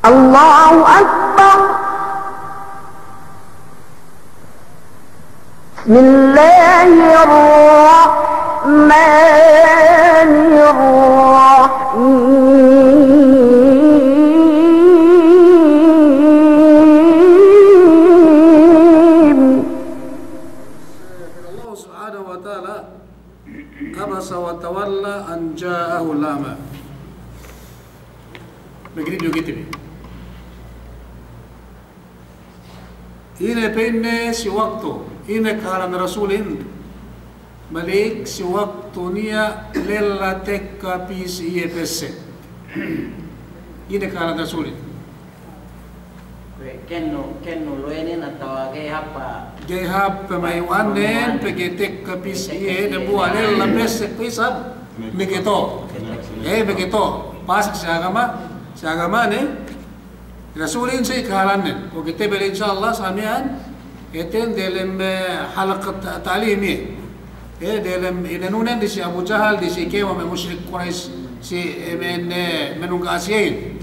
Allahu Akbar. Bismillahirrahmanirrahim. Allah subhanahu wa ta'ala abasa wa tawalla an ja'ahu lama. Begitu gitu. Ini penne si waktu, ini kahalan Rasulin balik si waktu niya lela tekka pisi pesse. Ini kahalan Rasulin. Kenno lo ini atau Gay hapa may wanen peke tekka pisi de buah lela pesse pisab begitu. Begitu. Pas sa agama ne Rasulin say kahalan o kita bel insyaallah samian eten dalam halaqat ta'limi dalam inanunan di si Abu Jahal di si kewa musyrik Quraisy si menung Asiain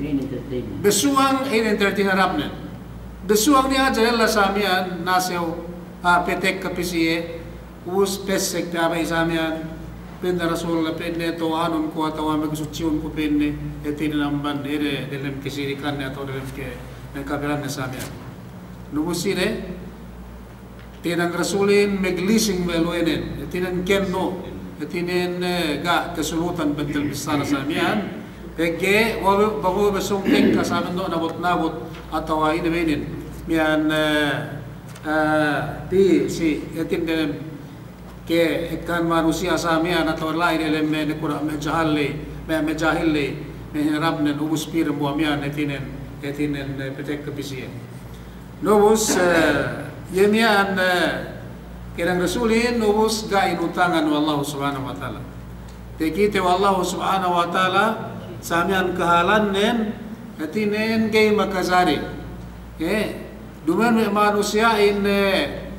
besuang entertain rabna besuang ni aja Allah samian naseu petek kapisiye us pesek tabai samian penda Rasulullah pende to anun ko atawa magsuciun ko pende etin lamban ere dalam kesirikan atau dalam ke kabilan nasamian nubusire tinang Rasulin meglising beloenen etinan kenno etinen ga kesulutan bentel besar samian pege bago besong tek kasamen do nabot atawa ini benin mian di si etin dalam ke ikan manusia samian atau lain elemen kurang menjahili menherapnya nubus pir buamian etinen petek kebisian nubus yemian kerang Rasulin nubus gain utangan wallahu subhanahu wa ta'ala tekite wallahu subhanahu wa ta'ala samian kehalanen etinen gay makazari duman manusia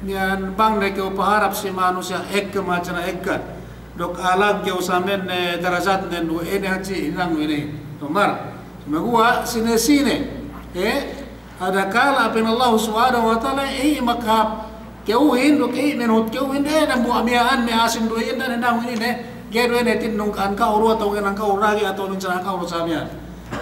yan bang na kau paharap si manusia ekka macana ekka dok alag kau samen darajat nen do ene haji inang ini tomar magua sine ada kala apin Allah subhanahu wa ta'ala makap kau dok menut kau na buamian me asim do yen dan nang ini gedo ene tin nung kan kau ru atau nang kau ragi atau nung cara kau samian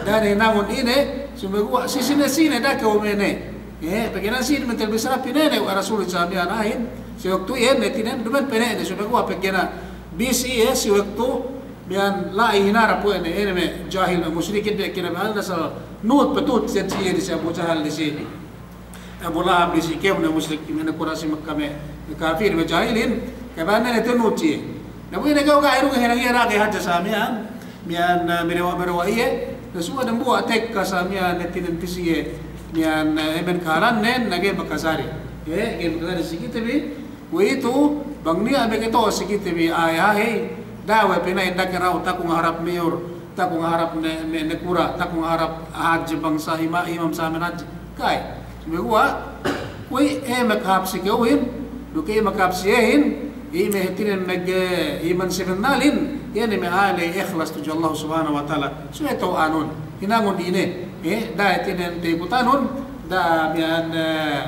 dan nang ini sumagua sine da kau mene Pagina sin mental besar pinene wa Rasul samian ahin si waktu netinen duman pinene sudah gua pagina bisi si waktu bian la hinara po ene me jahil musyrikin be kina hal dasal nut petut senci di si Abu Jahal di sini Abu Lahab di si kemna musyrik mina kurasi Makkah me kafir me jahilin kabana ne tenuti nabu ene kau ga iru hera ke haja samian bian merewa iye semua dan buat tek kasamian netinen pisiye nian eben karan nen nage bakasari game bakasari sikit bi itu bangni abe keto sikit bi ayah dawe pina indak rau takung harap mayor takung harap ne kura takung harap haji bangsa imam samen haji kai semua kui makhap sikawin duke makhap sihin imehtiren meg iman sebenalin yani me ale ikhlas tuju Allah subhanahu wa ta'ala sueto anun hinangon ine da etinen te butanun da bian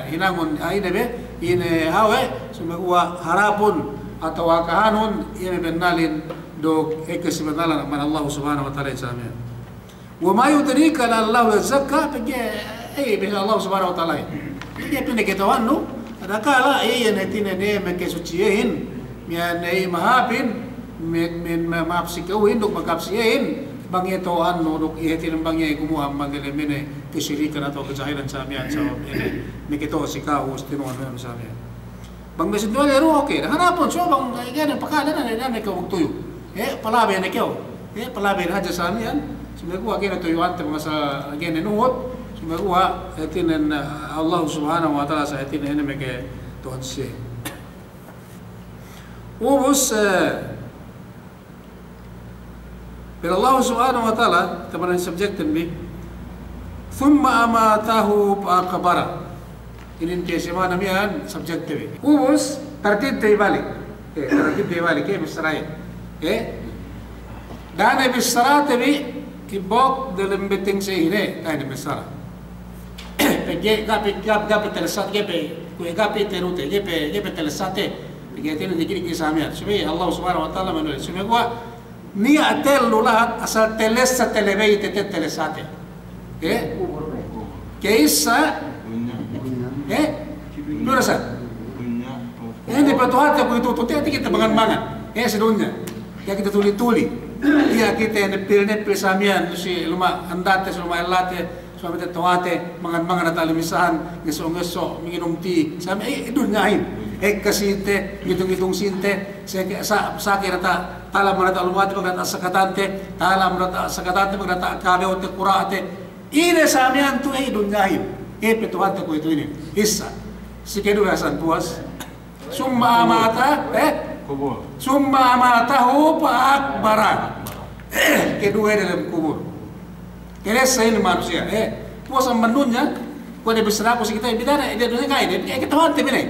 hinangon aine be ine hawe sumagua harapun atau akahanun ine benalin do ekesibenalan man Allah subhanahu wa ta'ala samia wa ma yudrika la Allah zakka pege be Allah subhanahu wa ta'ala pege pine ketawanu ada kala ine etinen ne mekesuciehin mian mahapin men mapsikawin dok makapsihin bangye to anno dok ihetin bangye kumuha mangelemene kesirikan atau kejahilan samian sawab ini nikito sikau stinuan men samian bang mesin do leru oke hanapon so bang gane pakala na ko tuyo palabe ne kyo palabe haja samian sumeku agena tuyo ante masa agena nuhot sumeku etinen Allah subhanahu wa ta'ala sa etinen ene meke to hatse ubus Bila Allah subhanahu wa ta'ala kepada subjektin bi thumma amatahu faqbara ini kesema namian subjektin ubus tertib balik tertib balik ke Israel dana bisara tabi kibok dalam beting sehine tadi besar perché gape telesat gape terute gape telesate perché tene dikiri kisamiat supaya Allah Subhanahu wa taala menulis supaya gua ni atel lulat asal telesa telebei telesate keisa nurasa ini patuhat aku itu tuh kita mangan sedunia ya kita tuli ya kita nepil samian si luma andate luma elate suami tetawate mangan at alimisahan ngeso minginom tea sami dunyahin kasinte gitung sinte sakira ta tala manata alumati magrata sakatante tala manata sakatante magrata kabeote kurate ine samian tu dunyahin petuhante ko itu ini isa sikedu hasan puas summa amata summa amatahu fa akbara kedua dalam kubur. Keresa ini manusia. Puasa mendunya, kau ada besar aku sekitar bidara, dia dunia kaya, dia ketahuan tapi ni.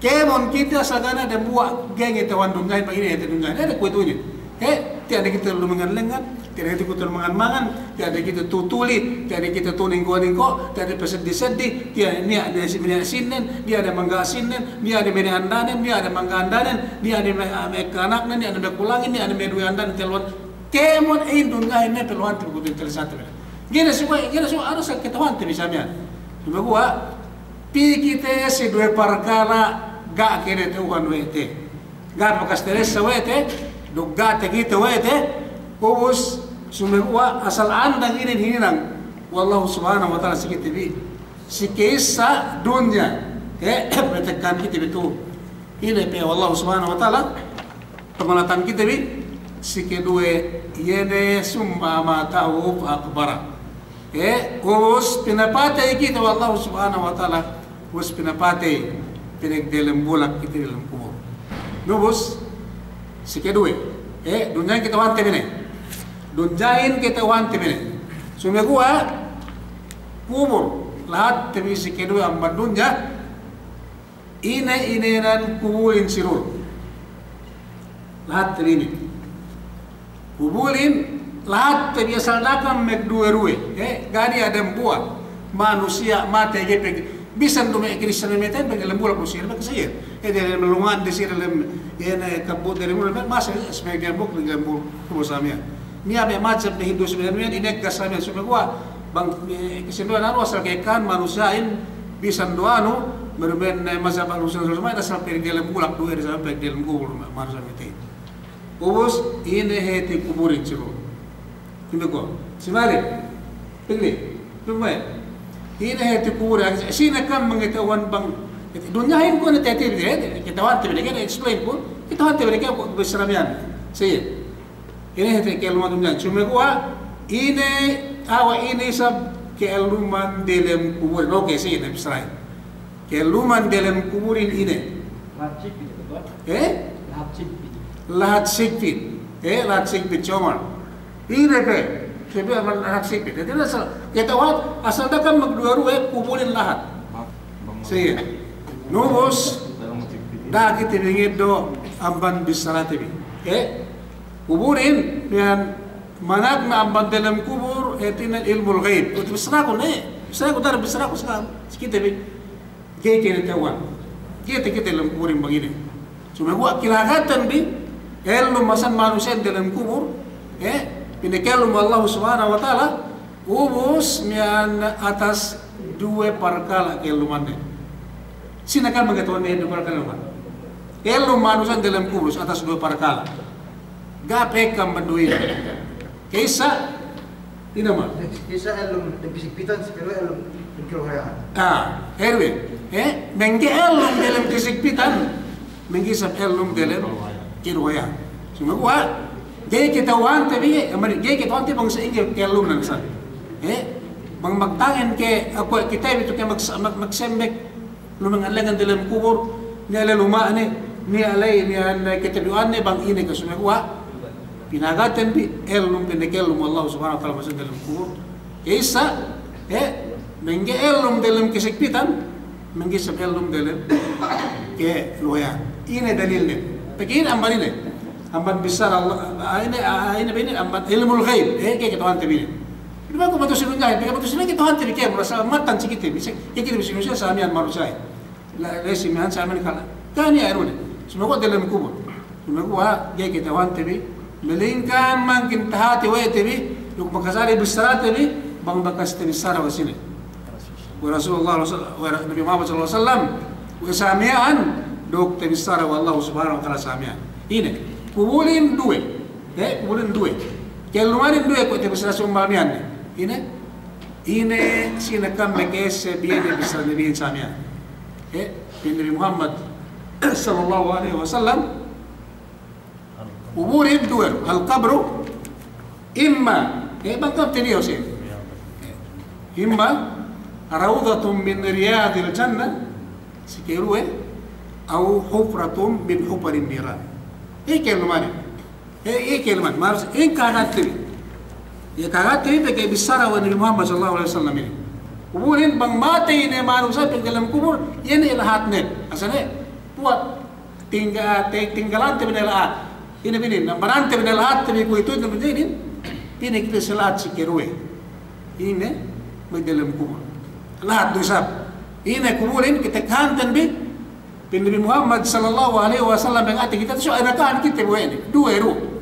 Kemon kita sagana dan buat geng ketahuan dunia pagi ni dunia. Ada kau itu ni. Tiada kita lumangan lengan, tiada kita lumangan, tiada kita tutuli, tiada kita tuningko, tiada pesedih, tiada ni ada sinen, dia ada mangga sinen, dia ada menehandanen, dia ada mangga andanen, dia ada mekanaknen, dia ada mekulangin, dia ada meduandan telon. Kemon dunia ini peluang terbuka tersatu. Gila semua harus ketahuan tu misalnya. Cuma gua pi kita si dua perkara gak kira Tuhan wete, gak bekas teresa wete. Dugate kita wete kubus sumegua asal andang ini hinang wallahu subhanahu wa taala sikit bi sikisa dunia betekan kita betul ini pe wallahu subhanahu wa taala pemalatan kita bi sikedue yene summa ma tahu akbar kubus pinapate kita wallahu subhanahu wa taala kubus pinapate pinek dalam bulak kita dalam kubur nubus sikedue dunia kita wante bene dunjain kita wante bene sumegua kubur lahat tebi sikedue amba dunya inenan kubulin sirul lahat tebi kubulin lahat tebi asal nakam mek due gadi adam buat manusia mate gepek bisa dume Kristen mete bagi lembul kusir bagi saya dalam melungan di sini dalam ini kabut dari mulut masa sebagai buk dengan lembul kusamia ni ame macam di Hindu sebenarnya ini kasamia semua bang kesenduan anu asal kekan manusiain bisa doanu berben mazhab manusia semua asal pergi dalam bulak dua sampai dalam kubur manusia mete kubus ini heti kuburin ciro kimeko simale pilih lumai ini hati kubur sini kan mengetahuan bang dunyain ko na tete kita hati mereka explain ko kita hati mereka besaramian saya ini hati kelma dunia cuma gua ini awa ini sab keluman dalam kubur oke sih ini besar keluman dalam kuburin ini lahat sikpit lahat sikpit comar ini pe sebi amal lahat sikpit jadi kita asal dah kan magdua kubulin lahat saya nubus dah kita ingin do amban bisaratibi kuburin yang manag na amban dalam kubur etin ilmu ghaib itu bisara ko dar bisara ko sekarang kita bi kita tawan kita dalam kuburin begini cuma gua kilahatan bi ilmu masan manusia dalam kubur pinakelum Allah Subhanahu wa taala ubus mian atas dua perkala kelumannya. Sini kan mengetahui dua perkala luman. Kelum manusia dalam kubur atas dua perkala. Gape kam banduin. Kisah ini mah. Kisah elum kesikpitan sekali elum kerohayaan. Herwin. Mengke elum dalam kesikpitan, mengkisah elum dalam kerohayaan. Cuma gua gaya kita wante bi, gaya kita wante bang seinggil kelum nang sa. Bang magtangan ke ako kita itu ke magsembek lumang alangan dalam kubur ni ala lumaane ni alay ni an kitabuan ni bang ini kasumagwa pinagatan bi elum pinakelum Allah Subhanahu wa taala masuk dalam kubur. Isa mengge elum dalam kesikpitan, mengge elum dalam ke loya. Ini dalilnya. Begini amban ini. Amban besar Allah ini amban ilmu ghaib kayak kita ante bini Diba ko matusin nga, bigyan matusin lagi Tuhan tibi kaya mula sa matan si kita, kita bisa manusia sa amian marusay. Lesi mihan sa amin kala. Kanya erone. Sumagot dalam kubur. Sumagot gaya kita Tuhan tibi, melingkan mangkin tahati wa tibi, luk makasari besar tibi, bang bakas tibi sara wa sini. Wa Rasulullah wa Nabi Muhammad sallallahu alaihi wasallam wa samian dok tibi sara wa Allah subhanahu wa taala samian. Ini kubulin dua. Kubulin dua. Keluarin dua ko tibi sara sumbamian. Ini sinakam megese biene bisa nabiin samia. Nabi Muhammad sallallahu alaihi wasallam kuburin dua al-qabru imma bangkam teniyo sih. Imma rawdatun min riyadil jannah sikirue au hufratun min hufarin niran. Kelman. Mars kanat ya kagati pakai bisara wa Nabi Muhammad sallallahu alaihi wasallam ini. Kuburin bang mati ini manusia di dalam kubur ini lahat net. Asane buat tinggalan te benela. Ini nambaran te benela hat te ku itu ini kita salat sikirwe. Ini di dalam kubur. Lahat dusab. Ini kuburin kita kantan bi Nabi Muhammad sallallahu alaihi wasallam yang ati kita so anakan kita buene. Dua ru.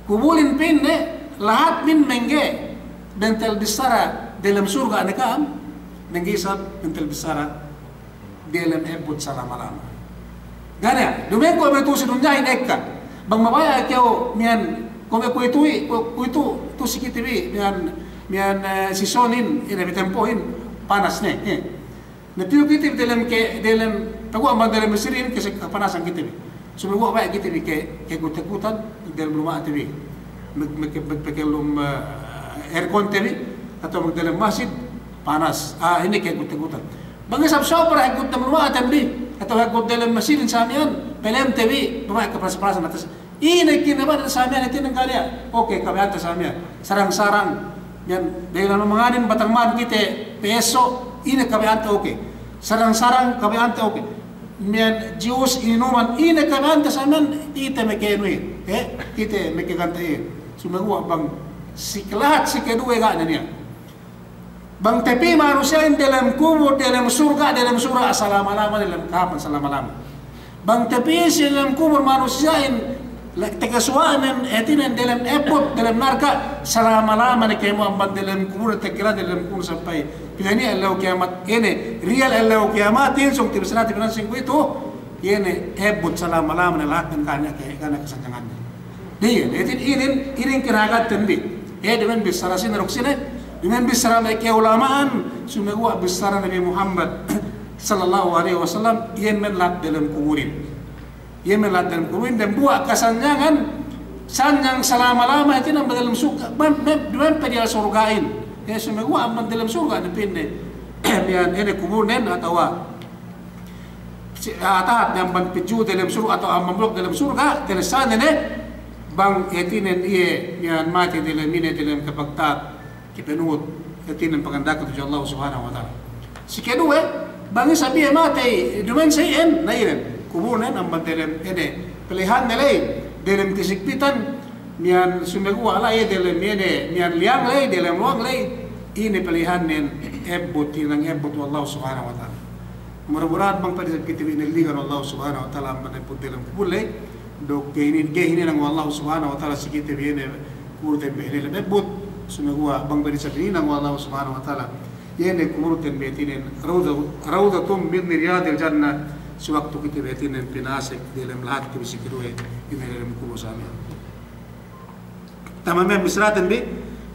Kuburin pinne lahat min mengge dental besara dalam surga anakam menggisap dental besara dalam ebut selama-lama. Gana, dumen ko betul sedunyain ekka. Bang mabaya kau mian kome ku itu tu sikitibi mian sisonin ina bitempohin panas ne. Natiu kitib dalam tagu amal dalam mesirin ke panasan kitibi. Sumego ba kitibi ke kutakutan dalam rumah tibi. Magpakalum aircon TV atau magdalang masjid panas. Ini kayak gut-gutan. Bangga sobra gut na mga atandi atau gut dalam masjid sa amin pelem TV bumay kapas-pasan atas. Ini kinaban sa amin ito ng kanya. Okay, kami atas sa amin. Sarang-sarang yan dahil manganin batangman kita peso ini kami anta okay. Sarang-sarang kami anta okay. Mian Diyos inuman ini kami anta sa amin kita mekenui. Kita mekegantain. Sumagawa bang lahat si kedua gana niya. Bang tepi manusia dalam kubur, dalam surga selama-lama dalam kapan selama-lama. Bang tepi si dalam kubur manusia tegasuanan etinan dalam epot dalam narka selama-lama ni kayo ambang dalam kubur tekiran dalam kubur sampai pilihnya Allah kiamat ini real Allah kiamat insong tibis natin pinansing ko ito ini epot selama-lama na lahat ng kanya kasanjangan. Dia, ini kiragat tendi. Dengan besar sin roksine, dengan besar mereka ulamaan, sumegwa besar Nabi Muhammad sallallahu alaihi wasallam yang melat dalam kuburin. Yang melat dalam kuburin dan buat kesanjangan sanjang selama-lama itu dalam surga. Duan pedial surgain. Ya sumegwa aman dalam surga depende. Ini kuburin atau atahat yang banpiju dalam surga atau amamblok dalam surga, teresan ini bang etinen yan mati dalam ini dalam kapagtat kipenut etinen pagandak tu Allah subhanahu wa taala. Si kedua bang sabi mati dumen sayen nairen kuburan ang dalam ini pilihan nilai dalam kisikpitan mian sumegwa ala dalam ini mian liang lay dalam luang lay ini pilihan nen ebot tinang ebot Allah subhanahu wa taala. Mudah-mudahan bang pada kita biniligan Allah subhanahu wa taala meneput dalam kubur lay dok gehini nang Allah subhanahu wa taala sikite biene kurten behele lebut sumegwa bang bari sabini nang Allah subhanahu wa taala yene kurten betinen rawdatum min riyadil jannah sewaktu kita betinen pinasik dalam lahat ke bisikirwe ini dalam kubur sami tamamen misratan bi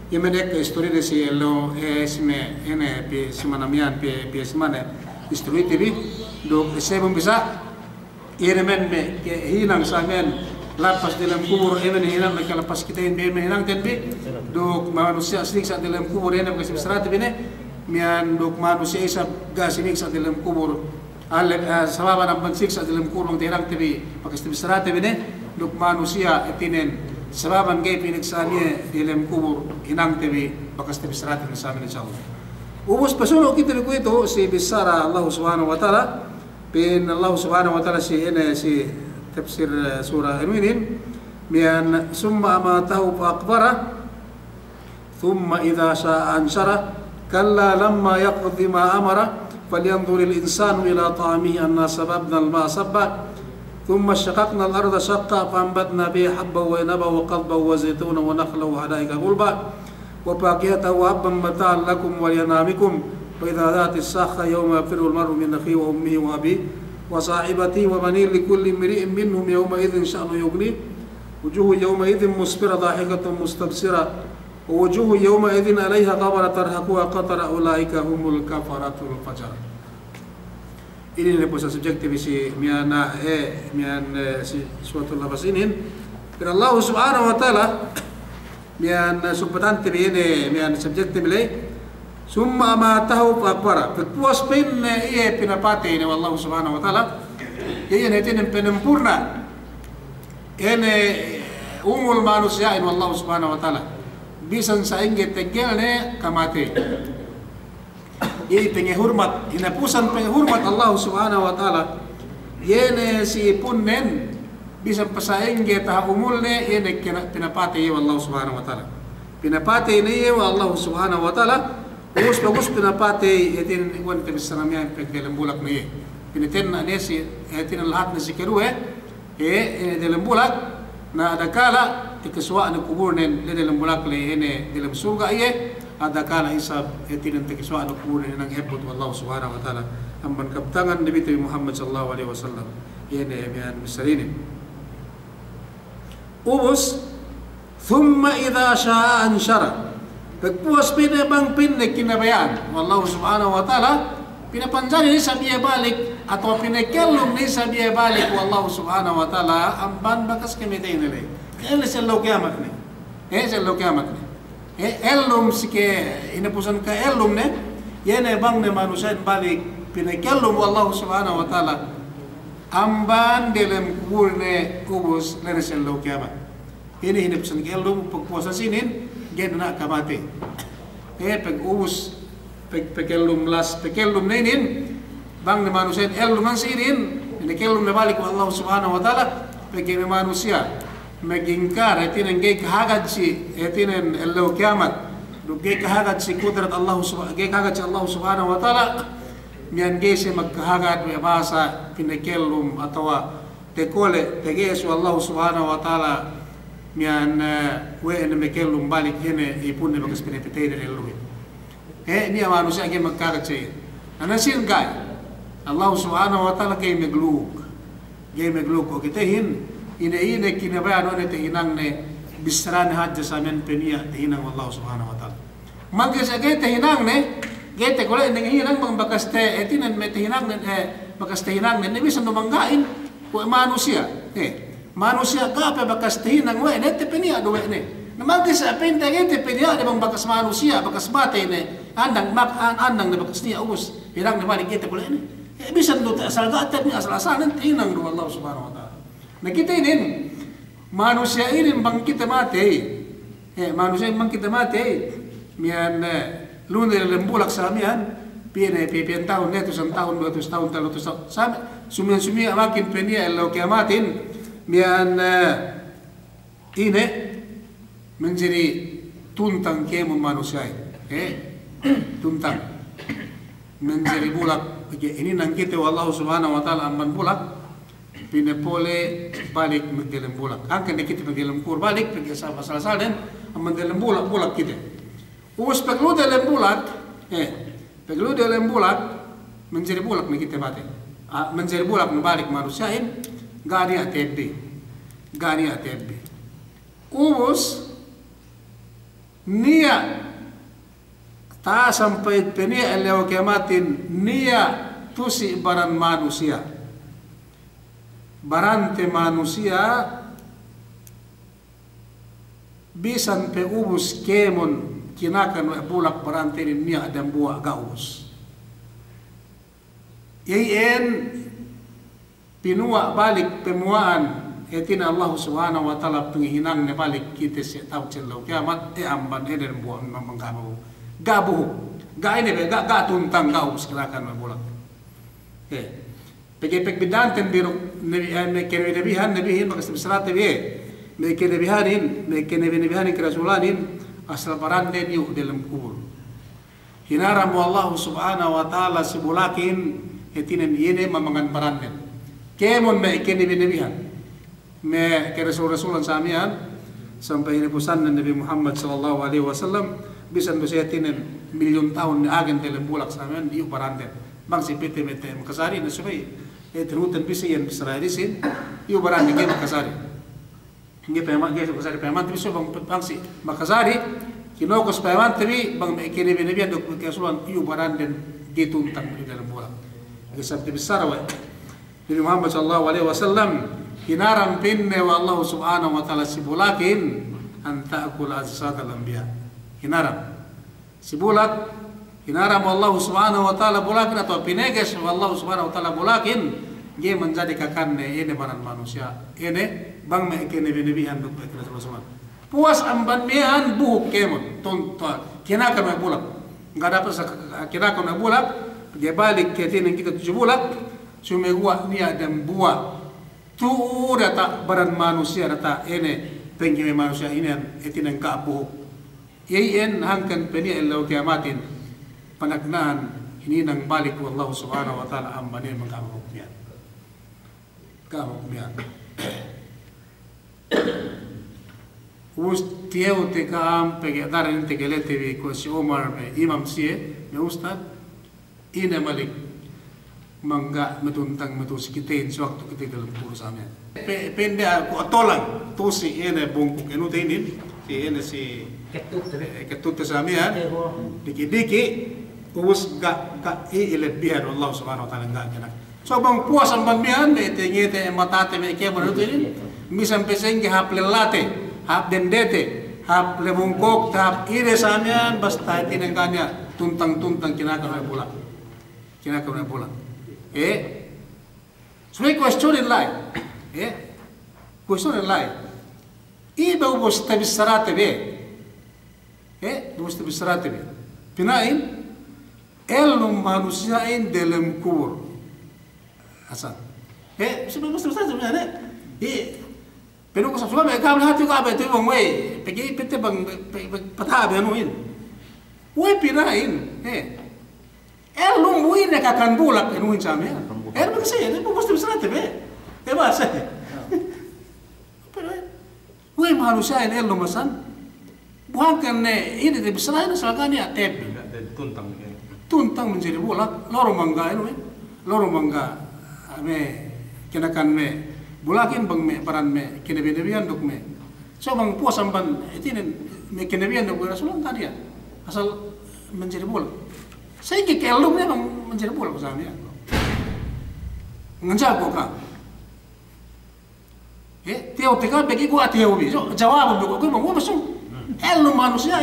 yemenek histori de si lo esme ene pe semanamian pe semana histori bi dok sebum bisa Iramen me hilang samen lapas dalam kubur emen hilang mereka lepas kita ini hilang tenbi dok manusia sinik saat dalam kubur ini bekas bersrat bine mian dok manusia isap gas sinik saat dalam kubur sababan ang pansik saat dalam kubur tirang tebi bekas bersrat bine dok manusia etinen sababan gay pinagsanya dalam kubur hinang tebi bekas bersrat bine samen insyaallah. Ubus pasulo kita ko ito si bisara Allah subhanahu wa taala bin Allah subhanahu wa ta'ala si tafsir surah Al-Mu'minin mian summa amatahu fa aqbara thumma idza syaa anshara kalla lamma yaqdi ma amara falyanzur al-insanu ila ta'amihi anna sababna al-ma'a sabba ثم شققنا الأرض شقا فأنبتنا به حبا وعنبا وقضبا وزيتونا ونخلا وحدائق غلبا وفاكهة وهبا متاعا لكم ولأنعامكم وإذا ذات الساخة يوم يفر المرء من أخيه وأمه وأبيه وصاحبته وبنيه لكل امرئ منهم يومئذ شأن يغنيه وجوه يومئذ مسفرة ضاحكة مستبصرة ووجوه يومئذ عليها غبرة ترهقها قطر أولئك هم الكفرة الفجرة. Ini adalah puasa subjektif si miana si suatu labas ini. Karena Allah Subhanahu wa taala miana subtante ini miana subjektif le summa ma tahu akbara. Puas pin ia pinapate ini Allah Subhanahu wa taala. Ia ini penempurna. Ini umul manusia ini Allah Subhanahu wa taala. Bisa saingge tegelne kamate. Ini penghormat, inapusan penghormat Allah Subhanahu wa taala. Yene si punnen bisa pasaing kita umulne yene pinapate ya Allah Subhanahu wa taala. Pinapate ini ya Allah Subhanahu wa taala. Bagus pinapate itin wan tebisanamya pagdalam bulak ni. Piniten na nesi itin lahat na sikerue ini dalam bulak na adakala ikaswa na kuburnen dalam bulak le ini dalam surga iya. Ada kala hisab etinan tekiswa ano kunin ng hebot wallahu subhanahu wa ta'ala amman kaptangan Nabi Muhammad sallallahu alaihi wasallam yan yan misalini ubus thumma idha syaa anshara pagpuas pinabang pinnek kinabayan wallahu subhanahu wa ta'ala pinapanjari ni sa biya balik atau pinakelong ni sa biya balik wallahu subhanahu wa ta'ala amban bakas kamitain nila kaya sa lo kiamat ni sa lo kiamat ni elum sike inapusan ka elum ne yene bang ne manusia balik pinakelum wallahu subhanahu wa taala amban dalam kubur ne kubus leresel lo kiamat ini inapusan ka elum pagpuasa sinin gen na kamate pag ubus pekelum las pekelum ne nin bang ne manusia elum man sinin pinakelum ne balik wallahu subhanahu wa taala pagin manusia magingkar etinan gay kahagad si etinan Allah kiamat do gay kahagad si kudrat Allah gay kahagad si Allah subhanahu wa taala mian gay si magkahagad may basa pinakelum atawa tekole tegesu Allah subhanahu wa taala mian we en mekelum balik hene ipun ne bagas pinipitay de luwi ni manusia gay magkahagad si anasin gay Allah subhanahu wa taala gay meglug o kitahin ina kinabayan o nito hinang ne bisran hadja sa men peniya hinang wallahu subhanahu wa ta'ala magis agete hinang ne gete kula ina hinang bang bakaste etinan met hinang ne bakaste hinang ne bisan dumanggain ko manusia manusia ka pa bakaste hinang we nete peniya do we ne namagis apenta gete peniya de bang bakas manusia bakas bate ne andang ne bakas niya ubus hinang ne balik gete kula ne bisan do asal gatat ni asal asalan hinang do wallahu subhanahu wa ta'ala. Nah kita ini manusia ini bang kita mati, manusia bang kita mati, mian lunar lembulak samian, pian tahun netus tahun 200 tahun 300 tahun, sumian makin penia lo kiamatin, mian ini menjadi tuntang kemu manusia, tuntang menjadi bulak, ini nang kita wallahu subhanahu wa taala amban bulak. Pinapole balik magdalam bulak. Angkan na kita magdalam kur balik, pag-asal-asal din, ang magdalam bulak kita. Ubus paglo dalam bulak, menjadi bulak na kita bate. Menjadi bulak na balik manusiain, gani atebbi. Ubus, niya, ta sampai penia elewa kiamatin, niya tusi baran manusia. Barante manusia bisan pe ubus kemon kinakan bulak barante niya dan buah gaus. Yain pinua balik pemuaan etin Allah subhanahu wa ta'ala penghinang ne balik kita si tau celau kiamat amban eden buah manggabu gabu ga ini be ga tuntang gaus kinakan bulak. Pagkipag bidanten biro may kinabihan nabihin makas bisrat nabi may kinabihanin kirasulanin asal baranden yuk dalam kubur. Hinaram Allah subhanahu wa ta'ala sibulakin etinen yene mamangan baranden. Kemon me ikeni binabihan. Me ke Rasul-Rasulan samian sampai ini pesan Nabi Muhammad sallallahu alaihi wasallam bisa etinen milyon tahun agen dalam bulak samian yuk baranden. Bang si pete mete makasari na subay. Terutan bisa yang Israelisin yuk baranden ke makasari. Hindi payaman guys, makasari payaman tapi so bang si makasari kinokos payaman tapi bang ikini binabihan dok kasulan yuk baranden dituntang di dalam bulak. Kisah besar wa Nabi Muhammad sallallahu alaihi wasallam hinaram pinne wa Allah subhanahu wa ta'ala sibulakin an ta'kul ajsad al-anbiya. Hinaram sibulak hinaram Allah subhanahu wa ta'ala bulakin atau pineges wa Allah subhanahu wa ta'ala bulakin dia menjadi kakanne ini baran manusia ini bang me ikene binabihan dok Rasulullah. Puas amban mian buhuk kemon tonton kinaka me bulak. Enggak dapat kinaka me bulak. Dia balik ke tinang kita 7 bulan, sumegua niya dan buah. Tu data baran manusia data ene pengkime manusia ini etinang kaabuh. Iyan hangkan peni Allah kiamatin panagnahan ini nang balik Allah subhanahu wa ta'ala ambane mengkabuh niya. Kabuh niya. Tiyaw te kaam pegadaran te gelete bi ko si Omar imam siye me ustad ina malik mangga metuntang metu sikitain sewaktu kita dalam kurus amin. Pende aku atolang tu si ina bungkuk enu teinin si ina si ketut samian diki ubus ga ilebihan Allah subhanahu wa ta'ala enggak kena. So bang puas ang banbihan ngete matate me ke baru teinin misam peseng ke hap lelate hap dendete hap lebungkok hap ire samian basta tinengkanya tuntang kinakan ay bulak. Kinakaw na pulang. So may question in life. Question in life. Iba ubos tabi sarate be. Ubos tabi sarate be. Pinain, elum manusiain dalam kubur. Asan. Sabi ubos tabi sarate be. Pero kung sa suwa may kabel hati ko abay ito yung way. Pagi pete bang patabi anuin. Uy pinain. Elum buin kakan bulak enuin samia. Elum saya, itu pasti bisa nanti be. Bahasa. Woi manusia ini elum masan. Bukan ini tidak bisa lain soalnya ya tepi. Tuntang menjadi bulak. Lorong mangga enuin. Lorong mangga me kenakan me bulakin bang me paran me kenebian dok me. So bang puas sampan itu me kenebian dok Rasulullah tadi ya. Asal menjadi bulak. Saya kekelum dia menjadi bola bersama dia. Nganjago ka. Teo teka bagi gua teo bi. So jawab gua mau masuk. Elum manusia.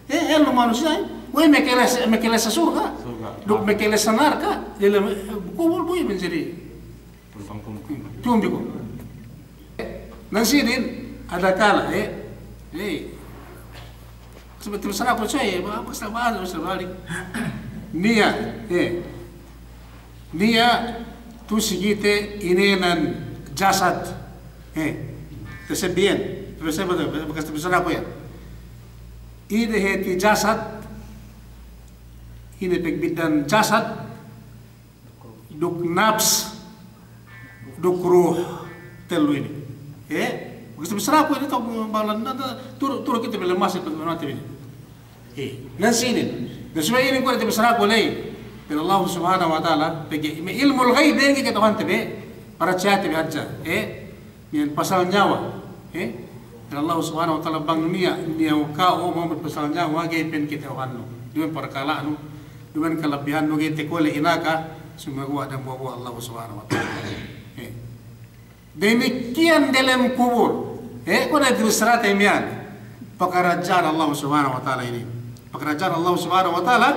Elum manusia. Woi mekeles surga. Duk mekeles neraka. Dalam kubur boy menjadi tumbi ko. Nansidin ada kala seperti sana apa saya basta balik nia tu sigite inenan jasad tersebien terus bekas sana apa ya ide heti jasad ine pegbidan jasad duk nafs duk ruh telu ini bekas sana apa ini tau balan tur kita belum masih nanti ini Nansinin. Nasuwa ini ko natin masarap ko lay. Pero Allah subhanahu wa ta'ala, ilmul ghaib din kita katawan tabi, para siya tabi hadja. Yan pasal nyawa. Pero Allah subhanahu wa ta'ala bang niya ka o Muhammad pasal nyawa, gaypen kita kawan no. Duman para kalaan no. Duman kalabihan no, gayte ko lay inaka, sumagawa ng buwa Allah subhanahu wa ta'ala. Demikian dalam kubur. Kung natin masarap tayo yan, pakarajaan Allah subhanahu wa ta'ala ini. Pekerjaan Allah subhanahu wa ta'ala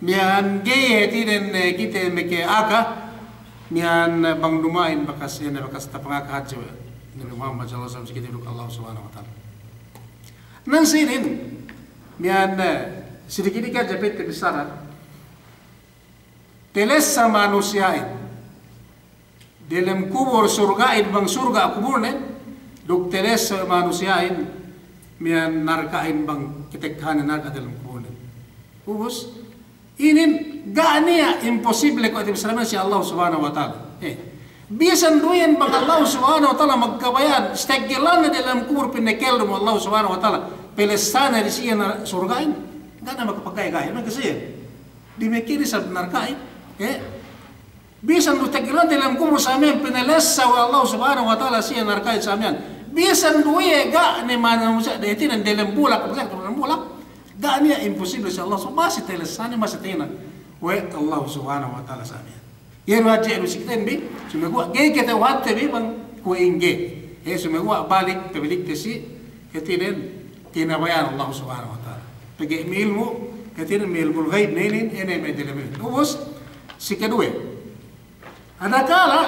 mian gaya tinen kita meke aka mian bang dumain bakas tapangaka haji Nabi Muhammad sallallahu alaihi wasallam kita duduk Allah subhanahu wa ta'ala. Nang sinin mian sedikit japit kebesaran telesa manusiain dalam kubur surgain bang surga kuburnen duk telesa manusiain mian narkain bang kitekhanan narka dalam kuburan. Ubus inin gania impossible ko atim salaman si Allah subhanahu wa ta'ala. Bisan duyan bang Allah subhanahu wa ta'ala magkabayan steggilan na dalam kubur pinekel mo Allah subhanahu wa ta'ala pelestana di siya na surgain. Gana makapagkaya-kaya man kasi di mekiri sa narkain. Bisan du teggilan dalam kubur sa amin pinelesa wa Allah subhanahu wa ta'ala siya narkain sa amin. Bisan duye ga ni mana musa deti nan dalam bulak ga niya impossible sa Allah so basi telesani masatina we Allah subhanahu wa ta'ala sa amin. Yan wajib lu sikten bi sumegua ge kita watte bi bang ku inge sumegua balik pemilik tesi ketinen tinabayan Allah subhanahu wa ta'ala pagi ilmu ketinen ilmu ghaib nilin ene medelemen ubus si kedua ada kala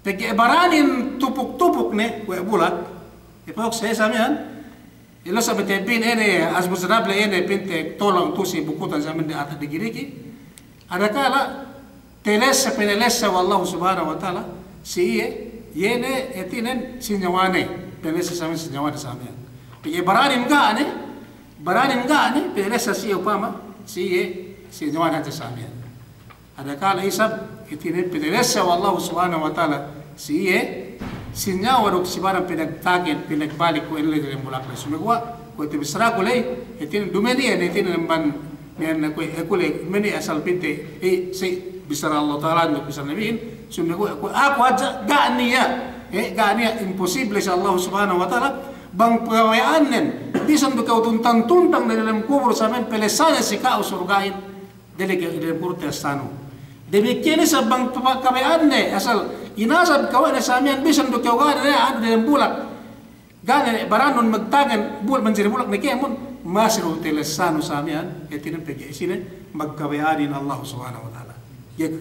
pagi baranin tupuk-tupuk ne we bulat ipok saya samian ilo sa betepin ene asbusnable ene pinte tolong tusi bukutan samin di atas digiriki. Ada kala telesa penelesa wallahu subhanahu wa ta'ala si yene etinen sinyawane penelesa samin sinyawane samin. Pigi baranim gane penelesa si upama si sinyawane ta samin. Ada kala isab etinen penelesa wallahu subhanahu wa ta'ala si sinyawaruk si barang pinagtagen pinagbalik ko ele dalam bulak na sumegwa ko tibisra ko lay etinen dumeni etinen ban yan na kule meni asal pinte si bisar Allah Taala no bisar nabiin sumego ako aja gania impossible sa Allah subhanahu wa ta'ala bang pagawayanen bisan do kau tuntang-tuntang na dalam kubur sa men pelesana si kao surgain dele dalam kubur testano demikian sa bang pagawayanen asal inasab kawan sa men bisan do kau gana dalam bulak gana baranon magtagan bul menjadi bulak na kemon masiro telesano sa amin etinan pegi isine magkabayanin Allah subhanahu wa ta'ala ge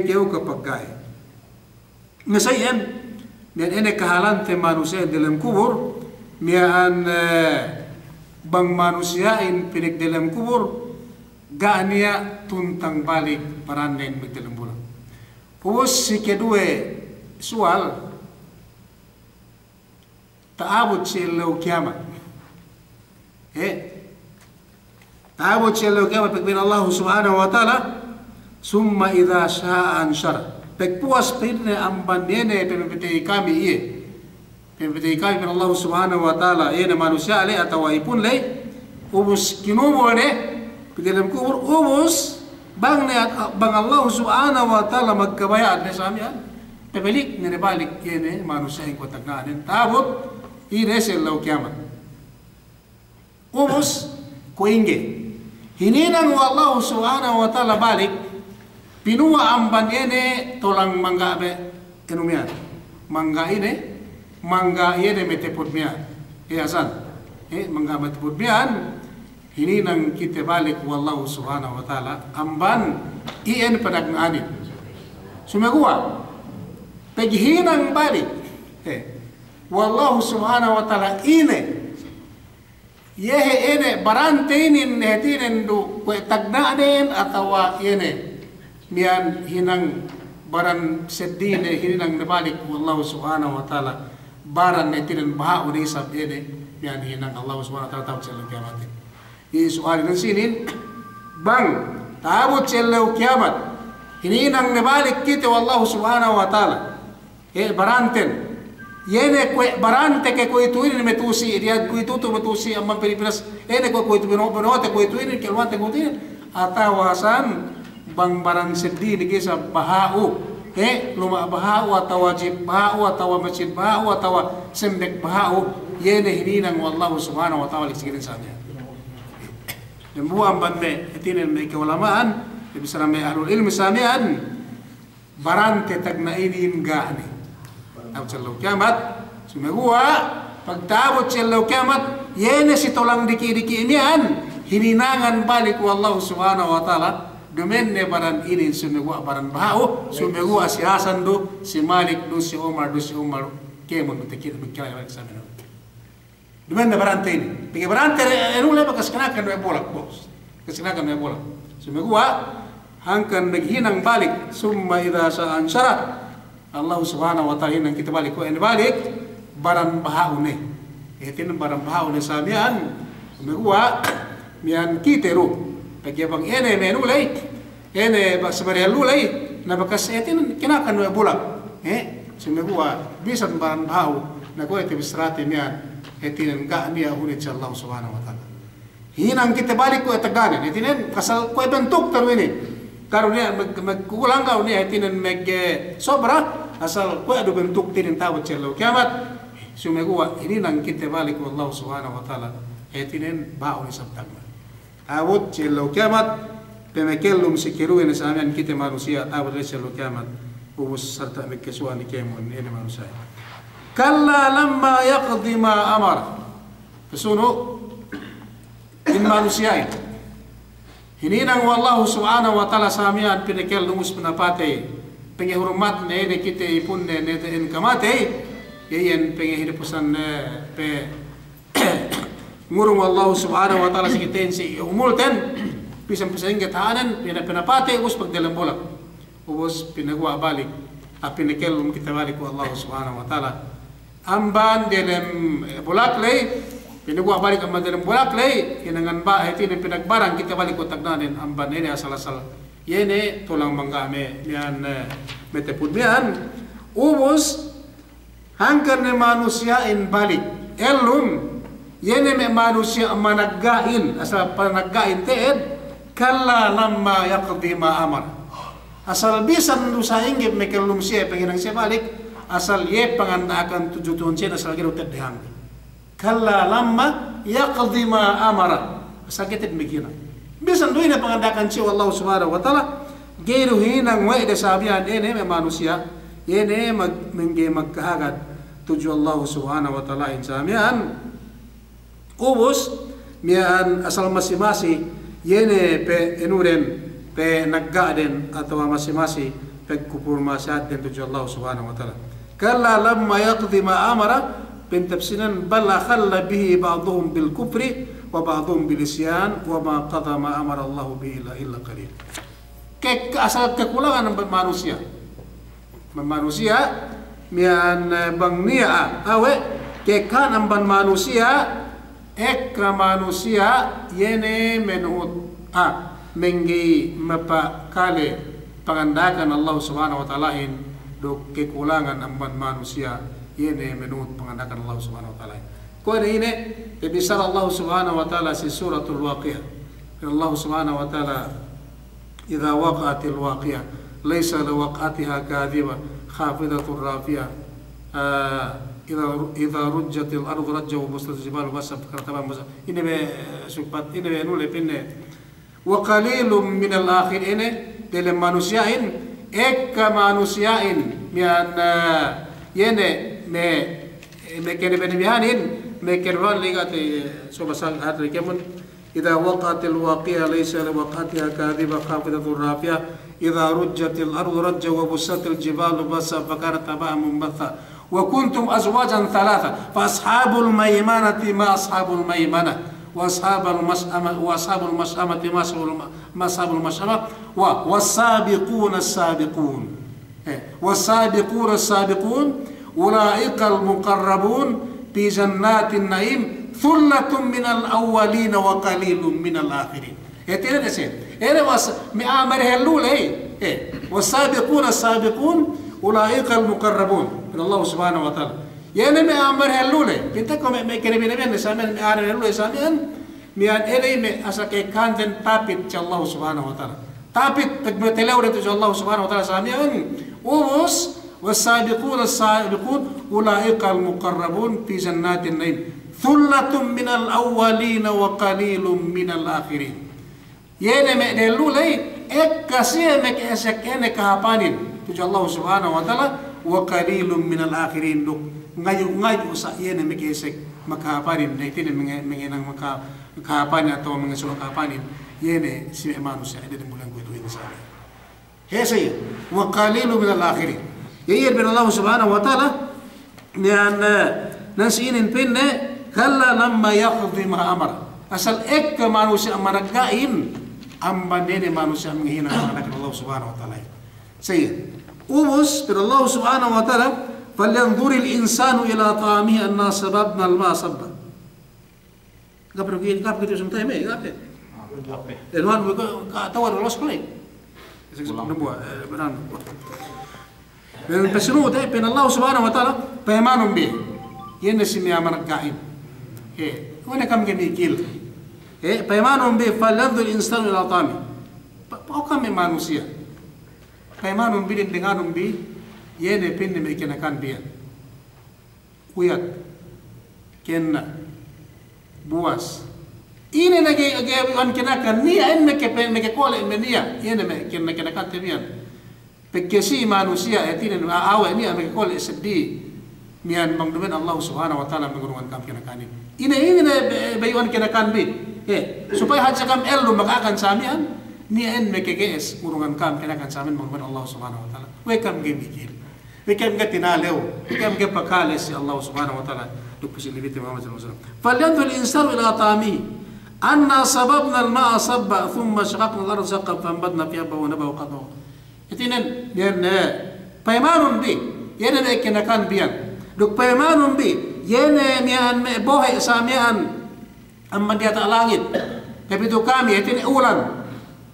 kapagay ngasayan mian ene kahalante manusia dalam kubur mian bang manusiain pinik dalam kubur gania tuntang balik paranen mit dalam bulan ubus si kedua soal taabot silaw kiamat تعبد شلو كما بين الله سبحانه وتعالى ثم إذا شاء أنشر بكبوس بين أمبانينه بين kami بين kami من الله سبحانه وتعالى إيه manusia le atau ipun le ubus kinumo ne di dalam kubur ubus bang Allah subhanahu wa ta'ala magkabayaan ne samian pebelik ne balik ini manusia yang kotaknanin tabut ire selaw kiamat ubus kuinge hininang Allah subhanahu wa ta'ala balik pinua amban ene tolang mangga be enumian mangga ine meteput mian asan mangga meteput mian hininang kita balik wallahu subhanahu wa ta'ala amban ien padagnanin sumegua paghinang balik wallahu subhanahu wa ta'ala ine yehe ene barante inin hetinen du kwe tagnaden atawa ene mian hinang baran sedine hinang nabalik wallahu subhanahu wa ta'ala baran hetinen baha urisab ene mian hinang Allah subhanahu wa ta'ala tabut selaw kiamat ini soal ng sinin bang tabut selaw kiamat hininang nabalik kita wallahu subhanahu wa ta'ala baranten yene kwe barante ke ko ituin metusi dia ko itutu metusi amman Pilipinas ene ko itu benote ko ituin ke luante ko tin atawasan bang barang sedih ni kisa bahau luma bahau atau wajib bahau atau masjid bahau atau sembek bahau yene hininang wallahu subhanahu wa ta'ala sigirin samya dembu amban me itinen me ke ulamaan bisa me ahlul ilmi samian barante tagnainin gani tabut selaw kiamat sumegua pagtabot selaw kiamat yene si tolang diki-diki inian hininangan balik wallahu subhanahu wa ta'ala dumenne baran ini sumegua baran bahau sumegua si Hasan do si Malik do si Umar kemon do tekir bikira balik samin dumenne barante ini pingi barante enule bakas kenakan we bolak bos kesinakan we bolak sumegua hangkan naghinang balik summa idza sa'an syara Allah subhanahu wa ta'ala nang kita balik ko en balik barang bahaune. Itin barang bahaune samian megua mian kitero. Pagi bang ene menulay, ene bang sebenarnya lulay, na bakas itin kinakan wa bulak. Sumegua bisan barang bahau na ko iti bisrati mian itin ga niya hunit sa Allah subhanahu wa ta'ala. Hinang kita balik ko etaganan, itinen kasal ko bentuk taru ini. Karunia magkukulang ka niya itinen meg sobra asal ko adu bentuk tinin tawat cello kiamat. Sumegua ini nang kita balik ko Allah subhanahu wa ta'ala itinen bao ni sabtag. Awot cello kiamat pemekellum sikiruin sa amin kita manusia awot cello kiamat. Ubus serta mekkesuan ni kemon ini manusia. Kalla lamma yaqdi ma amar. Pesuno in manusia hininang wallahu subhanahu wa ta'ala samian pinakel lumus pinapate pengihurmat ne ne kita ipun ne ne in kamate yayan pengihidupusan pe ngurung wallahu subhanahu wa ta'ala sikiten si umulten pisang-pisang getahanan pinapate us pagdalam bolak ubos pinagwa balik pinakel lum kita balik wallahu subhanahu wa ta'ala amban dalam bolak lay pinagwa balik ang madalang bulak lay hinangan ba itin pinagbarang kita balik ko tagnanin amban ini asal-asal yene tulang manggame yan metepud mian ubos hanggar ni manusia in balik elum yene me manusia managgain asal panaggain teed kalla lamma yaqdi ma amar asal bisan lusa inggit me kellum siya penginang siya balik asal ye panganda akan tujutuan siya asal kiro tedhang kalla lamma yaqdi ma amara sakit mikina bisan duina pangandakan si Allah subhanahu wa ta'ala gairu hinang wa ida sabihan ene me manusia ene magkahagad tuju Allah subhanahu wa ta'ala insamian ubus mian asal masing-masing yene pe enuren pe naggaden atau masing-masing pe kupur masyad den tuju Allah subhanahu wa ta'ala kalla lamma yaqdi ma amara بنتفسيرا بل أخل به بعضهم بالكفر وبعضهم بالإسيان وما قضى ما أمر الله به إلا قليل. Asal kekulangan manusia mian bangnia awe kekan amban manusia ekra manusia yene menut menggi mapa kale pangandakan Allah subhanahu wa ta'ala in do kekulangan amban manusia yene menurut pengandakan Allah subhanahu wa ta'ala. Kuan ini dibisar Allah subhanahu wa ta'ala si suratul Waqiah. Allah subhanahu wa ta'ala idza waqa'atil waqiah laysa liwaqa'atiha kadhiba khafidatur rafiyah idza rujjatil ardu rajja wa busatil jibalu basa kartaban basa. Ini be supat ini be nule pinne wa qalilum minal akhir ini dalam manusiain ekka manusiain mian yene me kene benebihanin me kerwan ligati sobasal hadri kemun idza waqatil waqi'a laysa liwaqatiha kadhiba khafidatur rafiyah idza rujjatil ardu rajja wa busatil jibalu basa fakanat haba'an munbatha wa kuntum azwajan thalatha fa ashabul maymanati ma ashabul maymanah wa ashabul mas'amati ma ashabul mas'amah wa wasabiquna as-sabiqun wasabiquna as-sabiqun أولئك المقربون في جنات النعيم ثلة من الأولين وقليل من الآخرين. يتينا نسيت. إيه مأمر هلولة. والسابقون السابقون أولئك المقربون من الله سبحانه وتعالى. يعني مأمر هلولة. بنتكم مكرمين من نسامين مأمر هلولة سامين. ميان إلي أسرع كانتن تابت الله سبحانه وتعالى. تابت تجمع الله سبحانه وتعالى سامين. وبس والسابقون السابقون أولئك المقربون في جنات النعيم ثلة من الأولين وقليل من الآخرين. يene me delu lay ekkasie me esek ene kahapanin tuju Allah subhanahu wa ta'ala wa qalilum min al-akhirin duk ngayu sa yene me esek makahapanin daytine mengenang makahapanin atau mengesul kahapanin yene si manusia ada di bulan kuitu ini sana. Hesay wa qalilum min al-akhirin. Yayir bin Allah subhanahu wa ta'ala niyan nasinin pinne kalla lamma yaqdi ma amar asal ekka manusia managgain amban nene manusia menghina Allah subhanahu wa ta'ala. Saya ubus bin Allah subhanahu wa ta'ala falyanzuril insanu ila ta'amihi anna sababna al-ma'a sabba. Gapro gitu sampai me gape. Elwan ka tawar los play. Sebuah beran. Dan pesnu te pen Allah subhanahu wa ta'ala paymanum bi. Yen simi amanak kain. Wana kam gemikil. Paymanum bi falyanzuril insanu ila ta'amihi. Kami manusia. Paymanum bi denganum bi yene pinne me kenakan bian. Kuyat. Kenna. Buas. Ini lagi an kenakan nia en me kole en nia yene me kenakan tebian. Pekesi manusia etinen awe nia me kole sedih. Mian mangdumen Allah subhanahu wa ta'ala mengurungan kam kenakan ini. Ini bayuan kenakan bi. Supaya haja kam elu makakan samian. Ni en mekeges ngurungan kam kenakan samin mangdumen Allah subhanahu wa ta'ala. Wekam gemikil. Wekam gatinalew. Wekam gepakale si Allah subhanahu wa ta'ala. Dukpusin libiti Muhammad sallallahu alaihi wasallam. Falyanzur al-insanu ila ta'amihi. Anna sababna al-ma'a sabba thumma shaqaqna al-ardha shaqqa fanbatna fiha wa nabata qadwa. Itinen yan paymanun bi yene me kenakan bian. Duk paymanun bi yene mian me bohe samian amman di atas langit. Kapitu kami itine ulan.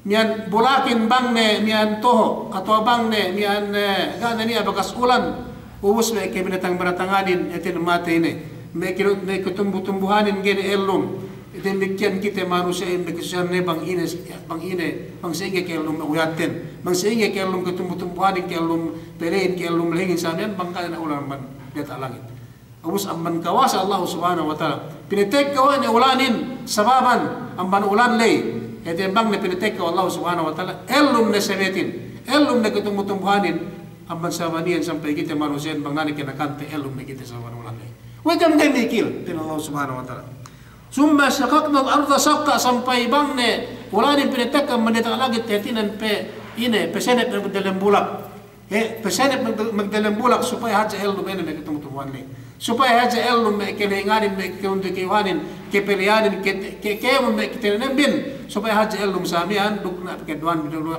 Mian bulakin bangne mian toho atau bangne mian gana ni abakas ulan ubus me ke binatang-binatanganin etin mate ini me kutumbu-tumbuhanin gene elum etin dikyan kita manusia me kesusahan ne bang sehingga ke elum uyaten bang sehingga ke elum kutumbu-tumbuhanin ke elum pelein ke elum lehingin samian bang kana ulan man di atas langit ubus amman kawasa Allah subhanahu wa ta'ala pinitek kawan ulanin sababan amban ulan lay ete bang ne pinitek Allah subhanahu wa ta'ala elum ne sebetin elum ne kutumbu-tumbuhanin amban sabanian sampai kita manusia bang nani kena kante elum ne kita saban ulan lay wekam ne mikil tin Allah subhanahu wa ta'ala summa shaqaqna al-ardha shaqqa sampai bang ne ulanin pinitek mendetak lagi tetinan pe ine pesenet dalam bulak pesenet dalam bulak supaya haja elum ne kutumbu-tumbuhan lay supaya haja elum me kelenganin me keuntuk kewanin kepelianin kemun me ketenen bin supaya haja elum samian dukna keduan bidulu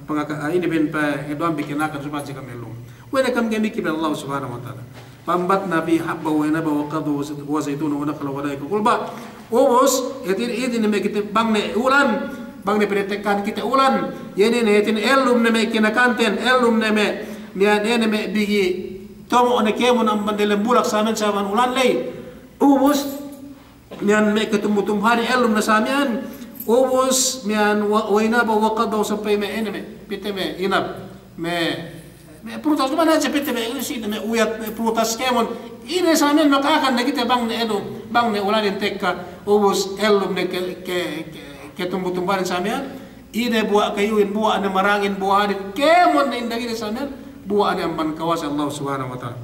pengaka ini bin keduan bikenakan supaya jika melum wena kam gemi ki Allah subhanahu wa ta'ala pambatna bi habba wa naba wa qadu wa zaitun wa nakhla wa daika kulba ubus idin me kita bangne ulan bangne peretekan kita ulan yene ne tin elum ne me kenakanten elum ne me mian ene me bigi tomo ne kemun am bandele bulak samen saban ulan lay ubus mian me ketumbu-tumbuhan elum na samian ubus mian wainaba wa qadaw sampai me ene me pite me inab me prutas mana aja pite me isi me uyat me prutas kemun ine samen makakan ne kita bang ne edu bang ne ulanin tekka ubus elum ne ketumbu-tumbuhan samian ine buah kayuin buah ne marangin buahin kemun ne indagi ne samian buah ada amban kawas Allah subhanahu wa ta'ala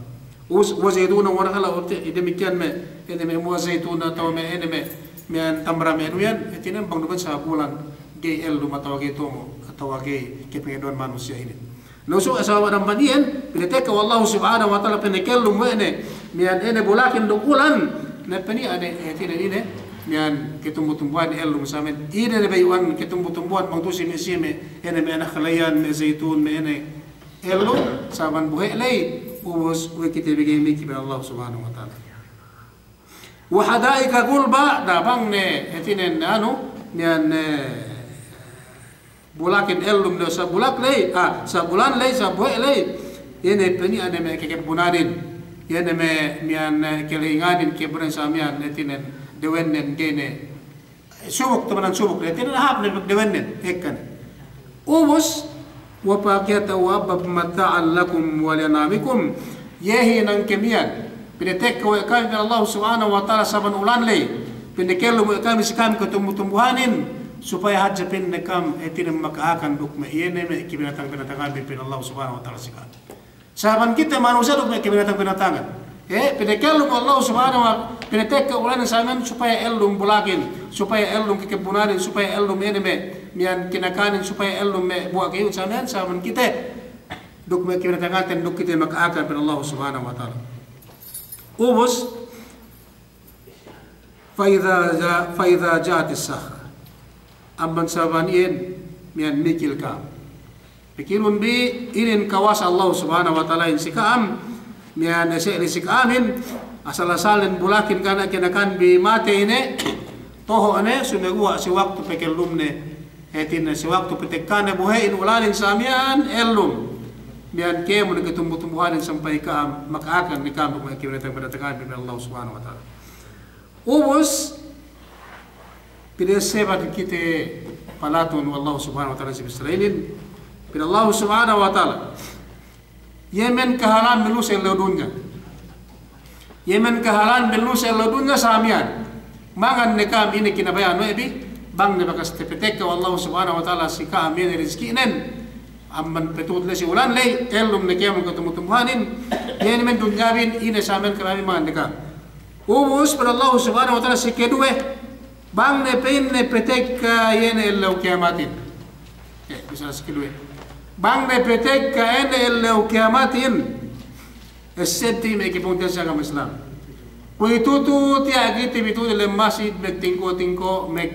wazaituna wa nakhla demikian me ini me wazaituna atau me ini me mian tamra me nuyan itinan bang dukan sa bulan ge elum atau ge tomo atau ge kepengeduan manusia ini nusu asawa dan banian pineteka wallahu subhanahu wa ta'ala penekelum wene mian ene bulakin dukulan na pani ane itinan ini mian ketumbu-tumbuhan elum samen ini ne bayuan ketumbu-tumbuhan bang tusi me sime ene me nakhlayan me zaitun me ene elu saban buhe lay ubus we kita bigay miki ba Allah subhanahu wa ta'ala wa hadaika gulba da bang ne etinen ano nian bulakin elum do sa bulak lay sa bulan lay sa buhe lay yene pani ane me kekebunanin yene me mian kelinganin kebren samian etinen dewennen gene subuk teman subuk etinen hap ne dewennen ekkan ubus wapakiyata wabab mata'an lakum walanamikum yehi nang kemian pinetek ko kami Allah subhanahu wa ta'ala saban ulan lay pinekelo mo kami sikam ketumbu-tumbuhanin supaya haja pinekam etin makaakan dukme yene me kibinatang-binatangan bin Allah subhanahu wa ta'ala sikam saban kita manusia dukme kibinatang-binatangan pinekelo mo Allah subhanahu wa pinetek ko ulan saman supaya elum bulakin supaya elum kekebunanin supaya elum ene me mian kinakanin supaya elum me buat kayu saman kita duk me kibinatangan duk kita makaakan bin Allah subhanahu wa ta'ala ubus faidha ja'at as-sakha amban sabanien mian mikil kam pikirun bi inin kawas Allah subhanahu wa ta'ala in sikam mian risik amin asal-asalin bulakin kana kinakan bi mate ini toho ane sumegua si waktu pekelum ne etin si waktu petekane buhain ulalin samian elum mian kemo ne ketumbuh-tumbuhan sampai ke makakan ni kamu kibratan beratakan bin Allah Subhanahu wa taala. Ubus pidesebat kita palatun Allah Subhanahu wa taala si Israelin bin Allah Subhanahu wa taala. Yemen kehalan belus yang dunia. Yemen kehalan belus yang dunia samian. Mangan nekam ini kinabayan no ebi bang ne bakas tepetek Allah Subhanahu wa taala si kami rezeki nen amman petut le si ulan le elum nekem ko tumbuhanin yemen dunyawin ini samian kami mangan nekam. Ubus pada Allah Subhanahu wa taala si kedua bang ne pein ne petek yen elo kiamatin. Bisa si kedua. Bang ne petek ka ene el kiamatin esenti me ki punta sa kam Islam. Kui tutu ti agiti bitu le masjid me tingko me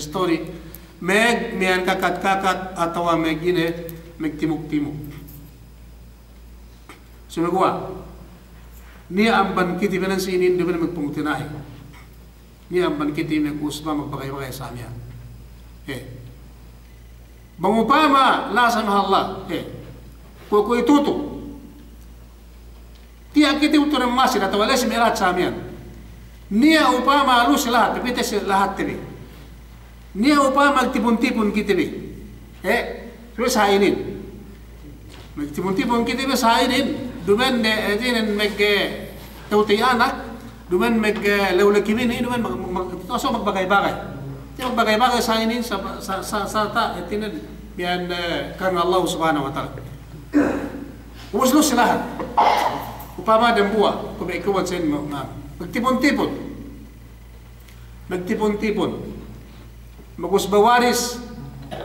story me an kakat atau me gine me timuk. Sumegua ni amban kiti benan sinin de benan magpungtinahi. Ni amban kiti me kusba magbagay-bagay sa amya. Mengupama la sama Allah ko itutu tiak kita utur masjid atau les mirat samian nia upama lu silahat tapi tes lahat tebi nia upama tipun kita bi terus hainin tipun kita bi hainin dumen de edinen megge tautiana dumen megge lewlekimini dumen so magbagay-bagay yang bagai-bagai saya ini serta etinan bian karena Allah Subhanahu wa taala. Uslu silahat. Upama dan buah, kumaikuan sa inyo na. Magtipon-tipon. Magusbawaris,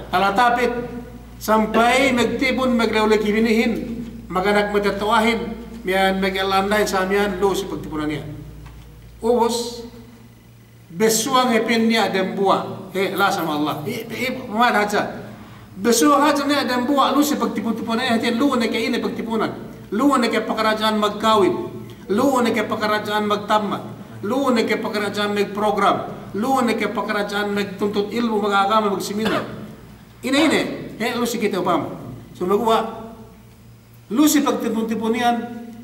alatapit, sampai magtipon maglawlaki binihin, maganak matatawahin, miyan mag-alanday sa miyan, lo si pagtipunan niya. Ubus, besuang epin niya dan buah, la sama Allah. Mamad haja. Besuang haja niya dan buah, lu si pagtipon-tipunan niya, hati lu na kayo na pagtipunan. Lu na kayo pakarajaan magkawin. Lu na kayo pakarajaan magtama. Lu na kayo pakarajaan magprogram. Lu na kayo pakarajaan magtuntut ilmu, magagama, magsimina. Ina-ina, lu si kita upama. So magawa, lu si pagtipon-tipon niyan,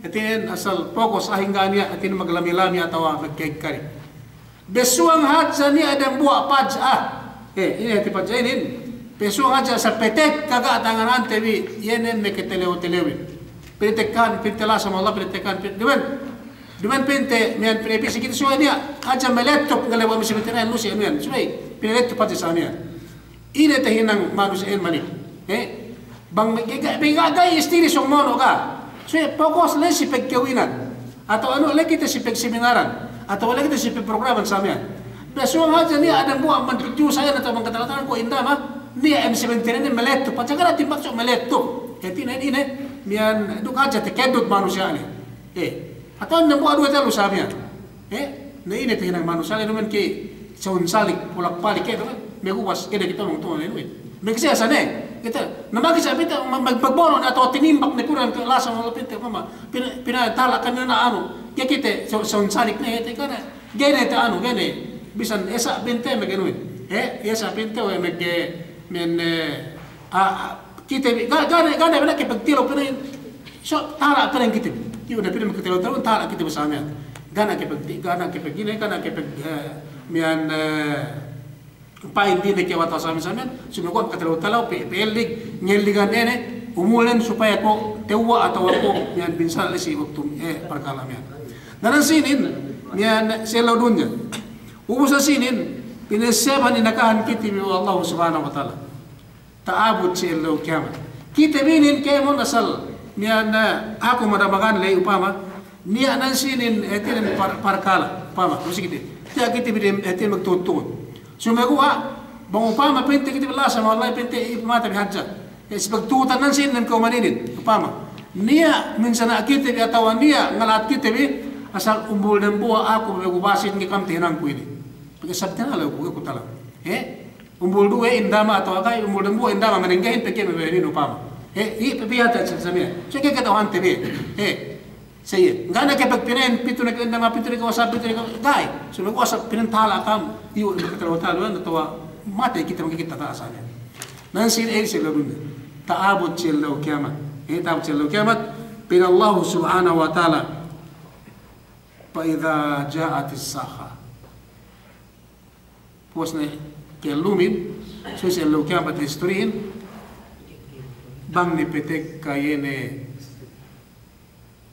atin asal fokus ahingga niya, atin maglami-lami atawa magkikari. Besuang haja ni ada buat pajah. Ini hati pajah ini. Besuang haja sa petek kagak tangan ante bi yenen me ketelew-telewin. Petekan pintela sama Allah petekan Duman pinte mian pinepisi kita suai ni haja meleptop ngalewa misi veteran lusi mian. Suai pinelekto pajah sa mian. Ini tahinang manusia mani. Bang gagay istiri song mono ka. Suai fokus le si pagkawinan. Atau ano le kita si pagseminaran. Atau lagi itu siapa programan samanya. Besuang aja ni ada buat mentuju saya atau mengatakan ko indah mah ni M17 ini meletup. Pacakan nanti maksud meletup. Jadi ini mian duk aja tekedut manusia ni. Atau anda buat dua terus samanya. Nah ini tehinang manusia ni men ki saun salik pulak balik itu kan. Meguas kita nonton ini. Megsi asane. Kita namagi sa pita magboron atau tinimbak ni kurang ke lasang wala pita mama. Pinatalakan na ano. Ya kita saun salik na ito kana. Gene ta ano gene bisan esa binte megenuin. Esa binte o meg men kita gane bena ke pagtilo pina so tara pina kita. Yun na pina magtilo tara kita bersama. Gana ke pagine kana ke pag mian pain din ke wata sa misamen sumukon katalaw pelig ngeligan ene umulan supaya ko tewa atau ko yan binsal si waktu perkalam yan. Nanan sinin yan selaw dunya. Ubusa sinin pinaseban inakahan kiti bi Allah Subhanahu wa taala. Taabud selaw kiamat. Kita binin kemo nasal yan ako madamagan lay upama niya nan sinin etin parkala upama musikite. Tiya kita binin etin magtutun. Sumagua, bang upama pinte kita bela sama Allah pinte ipamata bihaja. Sebagtutan nan sin nan kau maninin upama. Nia minsana kita bi atau nia ngalat kita bi asal umbul dan buah aku begubasin ngikam tinang ku ini. Pakai sabda ala ku tala. Umbul dua indama atau akai umbul dan buah indama menenggahin pakai beberin upama. I pipihata samia. So kita tahu ante bi. Saya enggak ada kapag pinain pito na kanda mapito na kawasa pito na gay. So nagwasa pinantala kam iyo katalo atau mate kita makikita taasan. Nansin sila dun. Taabot sila kiamat. Taabot sila kiamat bin Allah subhanahu wa ta'ala. Fa idza ja'at as-sakha. Puas na kelumin so sila kiamat historin bang ni petek kayene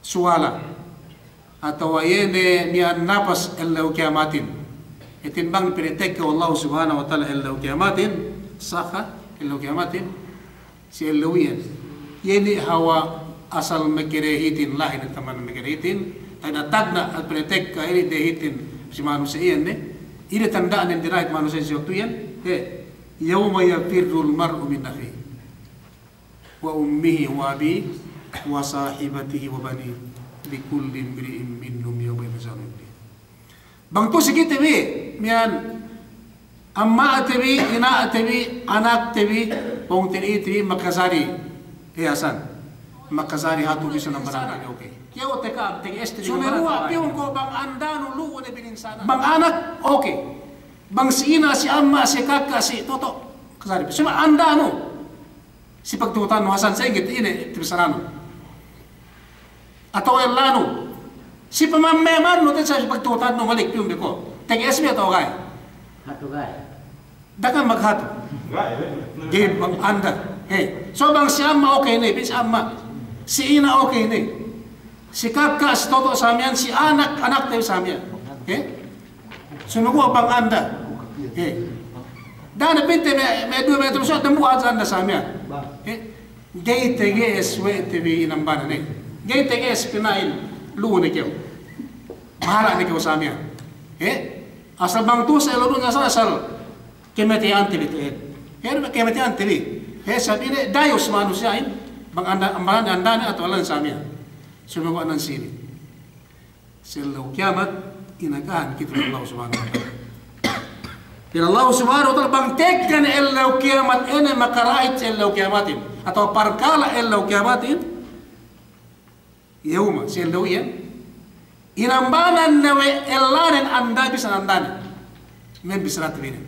suala atau ayene nian napas elau kiamatin itin bang petek ke Allah subhanahu wa ta'ala elau kiamatin sakha elau kiamatin si elauian yeni hawa asal mekerehitin lahin teman mekerehitin ada tagna al petek ka ini dehitin si manusia ne ini tandaan yang dirait manusia si waktu yan yauma yafirrul mar'u min akhihi wa ummihi wa abihi wa sahibatihi wa bani likulli imri'in minhum yawma yazalun. Bang tu sikit tebi mian amma tebi ina tebi anak tebi pong tini tebi makazari hiasan makazari hatu bisa nambaran ni okay. Kiyo teka tegi este sumerua piung ko bang andano luo ne bininsana. Bang anak okay. Bang si ina si amma si kakak si toto kazari. Cuma andano si pagtutan no hasan sa ingit ini tibisarano atau elano si pamammeman no sa pagtutan no malik yung biko teg SB atau gay Hatu gay. Dakan maghato game bang anda so bang si amma okay ni bis amma si ina okay ni si kakak si toto samian si anak tayo samian sunugo bang anda dana pinte me 2 metro so temu azan na samian gay tege SW TV inambana ni gay teges pinain luo ni kyo mahala ni kyo samia asal bang tu sa lulu nga asal kemeti antibi kemeti antibi sabi ni dayos manusiain bang anda atau alan samia sumawa nan sini selaw kiamat inagaan kita Allah subhanahu wa ta'ala Allah subhanahu wa ta'ala bang tekkan elaw kiamat ene makarait elaw kiamatin atau parkala elaw kiamatin yauma selawian inambanan nawe elanen anda bisa andani men bisa ratbine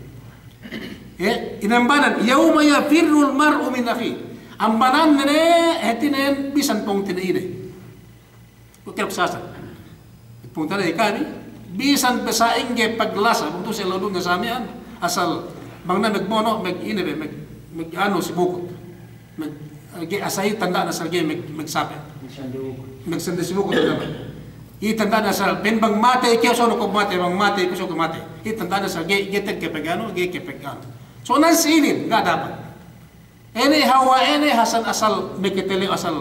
inambanan yauma yafirrul mar'u min akhi ambanan ne hetinen bisan pongtine ine ukel sasa pongtane ikani bisan pesaingge paglasa untuk selodung nga samian asal bang na megmono meg ine meg ano si bukot meg asay tanda na salge meg sape nagsandasibo ko naman. Itanda na sa penbang mate kaya so no ko mate bang mate ko so ko mate. Itanda na sa getek ke pegano ge ke pegano. So nan sinin nga dapat. Ene hawa ene hasan asal mekitele asal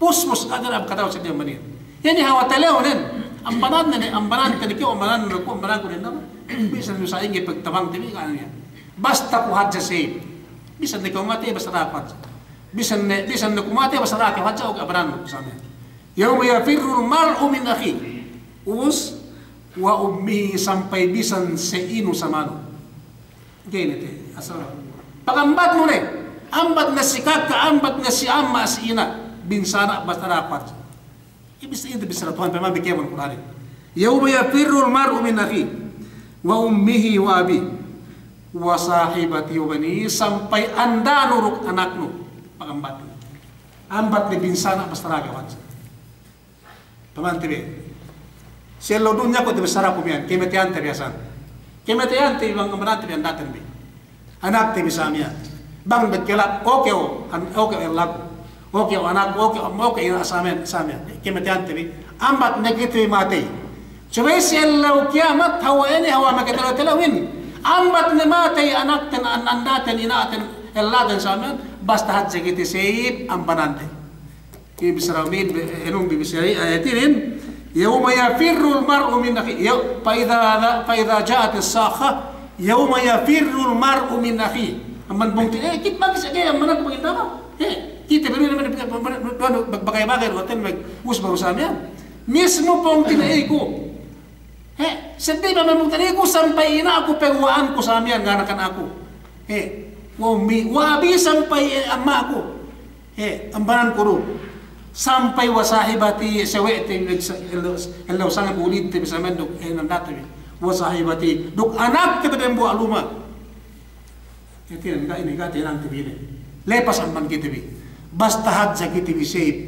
pusmus kada ab kataw sa diyan manin. Yani hawa telew nen. Ambanan tani ko ambanan ko nen naman. Bisan mo sa inge pagtabang tibi kan niya. Basta ko hadja say. Bisan ne ko mate basta dapat. Bisan ne ko mate basta dapat hadja og abanan mo sa amin. Yauma yafirrul mar'u min akhi us wa ummihi sampai bisan seinu samano. Ganito asal. Pagambat mo rin. Ambat na si kaka, ambat na si amma, si ina. Binsana basta dapat. Ibis ito bisara Tuhan pemang bigyan mo Qur'an. Yauma yafirrul mar'u min akhi wa ummihi wa abi wa sahibati wa bani sampai anda nuruk anakmu. Pagambat. Ambat ni binsana basta dapat. Pamantibi. Selo dunya ko tibisara ko miyan. Kimetian tibiasan. Kimetian tibi bang kamaran tibi andatin bi. Anak tibi samia. Bang betkelap oke o elak. Oke o anak oke ina samia. Kimetian tibi. Ambat negitibi mati. Coba selo kiamat hawa ini hawa makitelawin. Ambat ni mati anak ten andatin inatin eladan samia. Basta hat segiti seip ambanante. Bisramin enung bibisari ayatin yauma yafirrul mar'u min akhi fa idza ja'at as-sakha yauma yafirrul mar'u min akhi amman bungti kit bagis agay amman ko bagita ba kita beru naman bagay-bagay hotel mag us baru samya mismo pong tinaigo sedih ba man tinaigo sampai ina ako pegwaan ko samya nganakan ako wa abi sampai amma ako ambanan ko ro sampai wasahibati sawete hello sangat ulit te bisa menduk nandate wasahibati duk anak kita dem buat luma itu enggak ini enggak tenang tibile lepas amban kita bi basta hajja kita bi shape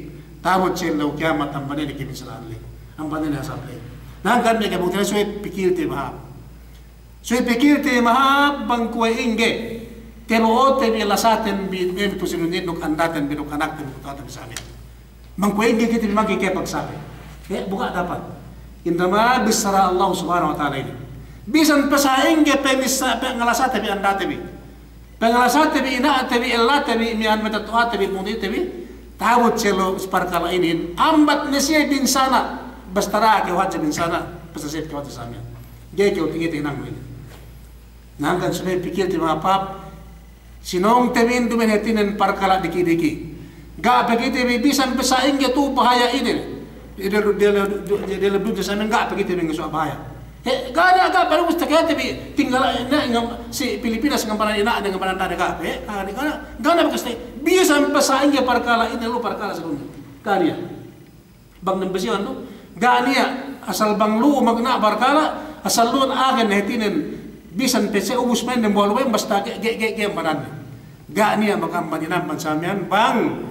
tamot chello kiamat ambane ke misalale ambane na sabre nangkan me ke bukti suwe pikir te mahab bang kuai inge telo te bi lasaten bi em tu sinunit duk andaten bi duk anak te kata misalnya bang kuai inge kita magi ke paksabe buka dapat indama bisara Allah subhanahu wa taala ini bisan pesaing ke pemisa ngalasate bi andate bi pengalasate bi ina te bi Allah te bi mian meta tuat te bi mundi te bi tawut celo sparkala ini ambat nesia bin sana bastara ke wajib bin sana pesaset ke wajib samia ge ke utingi te nang ini nangkan sudah pikir ti mapap sinong te bin du menetinen parkala diki ga begitu bi bisan pesaing ke tu bahaya ini dia lebih biasa enggak begitu bi ngeso bahaya gak ada baru mustahil tapi tinggal si Pilipinas ngampanan ina dengan ngampanan tadi kah? Gak ada bekas biasa pesaing ya parkala ini lu parkala sebelum kania bang nembesian lu gak nia asal bang lu magna parkala asal lu agen hetinen bisa pese ubus main dan bawa lu basta ge manan gak nia makampan inampan samian bang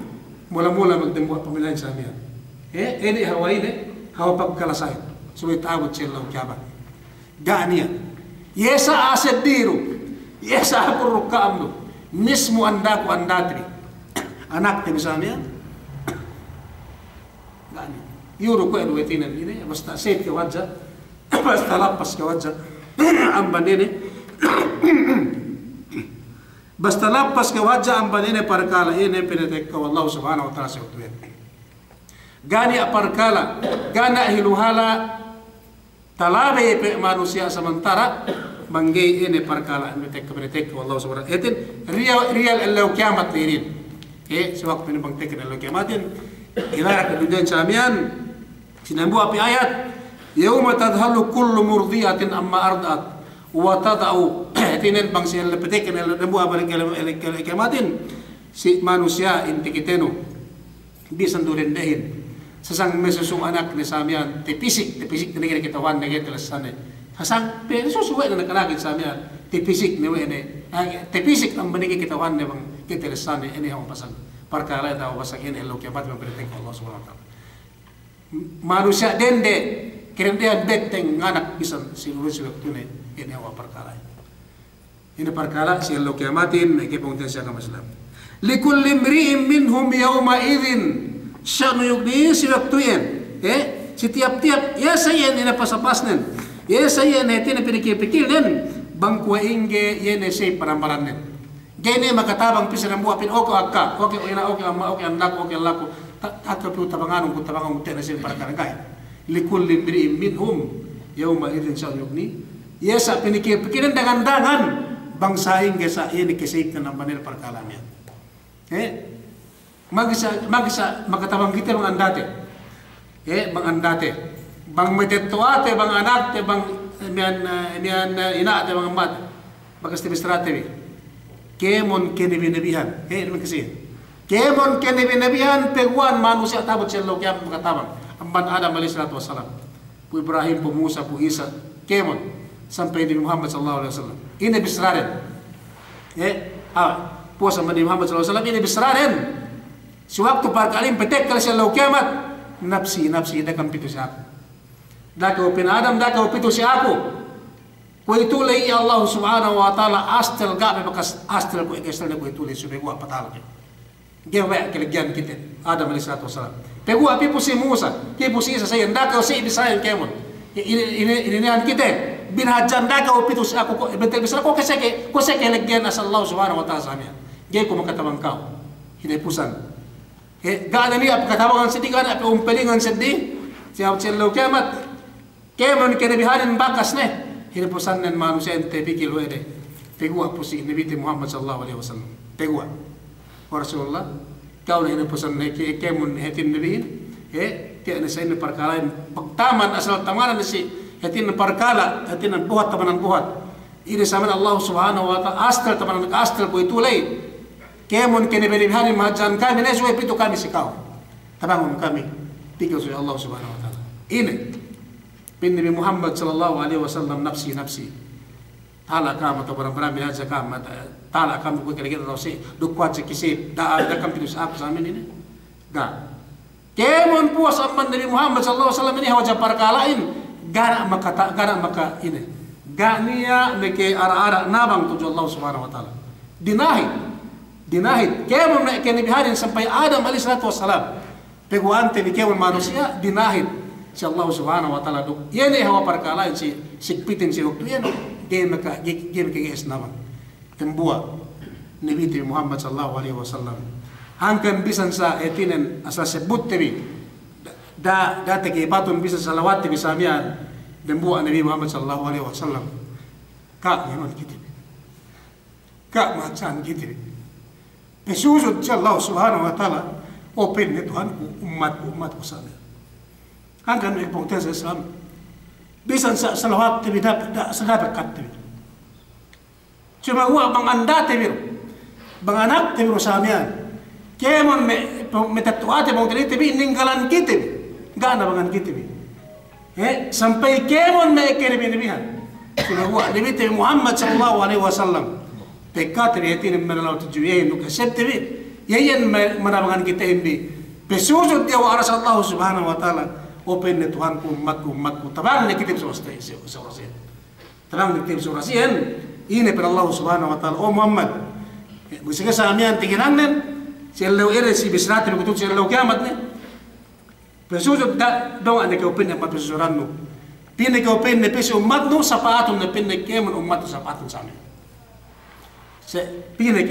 mula-mula magdembuat pemilihan samian ini hawa pagkalasay sulit awat sila ujaban Gania, yesa asediru, yesa aku rukamdu, mismu andaku andatri, anak te misalnya, Gania, yuru ko edu etinan ini, basta set ke wajah, basta lapas ke wajah, amban ini, basta lapas ke wajah amban ini parkala ini penetek ke Allah subhanahu wa taala seutuin. Gania parkala, gana hiluhala. Talabe pe manusia sementara manggay ini perkala metek Allah subhanahu etin real Allah kiamat lirin sewaktu ini bang tekin Allah kiamatin ilara kedudukan samian sinambu api ayat yauma tadhalu kullu murdiatin amma ardat wa tadau etinen bang si Allah petekin Allah nembu abang kiamatin si manusia inti kiteno bisa duren dehin sasang mesusung anak ni samian tipisik ni kita wan ni kita lesane sasang pesusuwe na nakalagin samian tipisik ni wene tipisik ang banigi kita wan ni bang kita lesane ini ang pasang perkara tahu pasang ini elok kiamat yang bertek Allah subhanahu wa taala manusia dende kerendian beteng anak bisa silurus waktu ini ang perkara ini perkara si elok kiamatin ke pengtensia kama Islam likulli imri'in minhum yawma idzin syanu yugni si waktuyen si tiap-tiap ya saya ini pasapasnen ya saya ini tina pikir-pikirnen bangku inge yene say paramaranen gene makatabang pisan buapin oko akka oke ina oke amma oke anak oke laku takka pu tabangan tena sin para karangay likulli imri'in minhum yawma idzin syanu yugni ya sa pikir-pikiran dangan-dangan bangsa inge sa ini kesayip na nambanil perkalamnya magisa makatabang kita mangandate mangandate bang metetuate bang anak te bang mian ina te bang mat bagas te bistrate kemon kenebinabihan naman kasi kemon kenebinabihan peguan manusia tabot selo kaya makatabang amban Adam alayhi salatu wassalam pu Ibrahim pu Musa pu Isa kemon sampai di Muhammad sallallahu alaihi wasallam ini bisraren pu sampai di Muhammad sallallahu alaihi wasallam ini bisraren sewaktu parkalim petek kalau siya kiamat nafsi dakam pitu si aku dakaw pinadam dakaw pitu si aku ko itulay Allah subhanahu wa taala astel gabe bakas astel ko ikestel ko itulay subego patalo gewe kelegyan kita Adam alayhi salatu wasalam pegu api pusi Musa ke pusi Isa saya dakaw si bisayan kemon ini an kita binhajan dakaw pitu si aku ko bentel bisara ko keseke legyan asal Allah subhanahu wa taala samia ge ko makatabang kau hinay pusan gana niya pagkatawagan sedih gana umpelingan sedih siya cello kiamat kemon kenebihanin bakas ne hinipusan nen manusia ente pikir wede pegua pusi Nabi Muhammad sallallahu alaihi wasallam pegua Rasulullah kau hinipusan ne kemon hetin nabihin tiada sa ini perkara pagtaman asal tamanan si hetin perkala hetin buhat tamanan buhat ini sama Allah subhanahu wa taala astal tamanan astal ko itulay kemon kenebihanin majan kami nesuwe pitu kami si kau tabangun kami pikir oleh Allah Subhanahu wa taala. Ini bin Nabi Muhammad sallallahu alaihi wasallam nafsi tala kama to barang-barang biasa kama tala kama ko kira-kira rosi dukwa cikisi da kam pinus apa sama ini ga kemon puas amman Nabi Muhammad sallallahu alaihi wasallam ini hawa parkalain gara maka ini gania meke ara nabang tujuh Allah Subhanahu wa taala dinahid kemon meke Nabi harin sampai Adam alaihi salatu wassalam peguante ni kemon manusia dinahid si Allah Subhanahu wa taala duk yene hawa parkalain si sikpitin si waktu yan game ka es nama tembua Nabi Muhammad sallallahu alaihi wasallam hangkan bisan sa etinen asa sebut tebi da teke batun bisa salawat tebi samian tembua Nabi Muhammad sallallahu alaihi wasallam ka yanon kitib ka macan kitib pesujud Allah Subhanahu wa taala open ne Tuhan umatku sana hangkan me pongten sa Islam bisan sa salawat tebi da sadap kat tebi cuma wa bang anda tebi bang anak tebi samian kemon me tatuate bang tebi ninggalan kitib gana bangan kitib sampai kemon me kenebi nebihan cuma wa Nabi Muhammad sallallahu alaihi wasallam pekat tebi etin menalau tujuh nuk sep tebi yayan manabangan kita ini pesujud dia wa aras Allah Subhanahu wa taala open ne Tuhan umatku tabang ne kitib surastai surasian tabang ne kitib surasian ini per Allah Subhanahu wa taala Muhammad bisa samian tinginanen selalu ere si bisrat betul selalu kiamat ne pesujud da dong ane ke open ne pesujurannu pine ke open ne pesu umatnu sapaatun ne pine kemon umatnu sapaatun sami se pine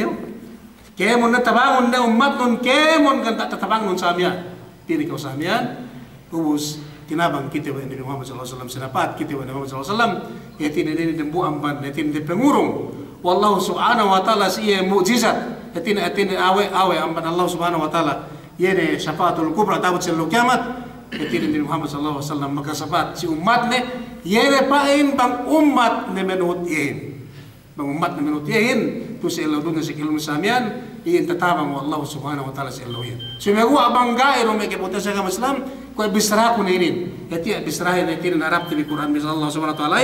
kemon na tabangun na umatnu kemon kan tabangun samian pine ke samian ubus tinabang kita wa Nabi Muhammad sallallahu alaihi wasallam senapat kita wa Nabi Muhammad sallallahu alaihi wasallam yatin ini dembu amban yatin de pengurung wallahu subhanahu wa taala siya mukjizat yatin awe amban Allah subhanahu wa taala yene syafaatul kubra tawat sel kiamat yatin Nabi Muhammad sallallahu alaihi wasallam maka syafaat si umat ne yene pain bang umat ne menut yin bang umat ne menut yin tu sel dunga sekilum samian iin tatabang Allah subhanahu wa taala sel yin sumeru abang gairo me ke potensi agama Islam ko bisra ko ninin yati bisra yatin arab ti Quran misal Allah subhanahu wa taala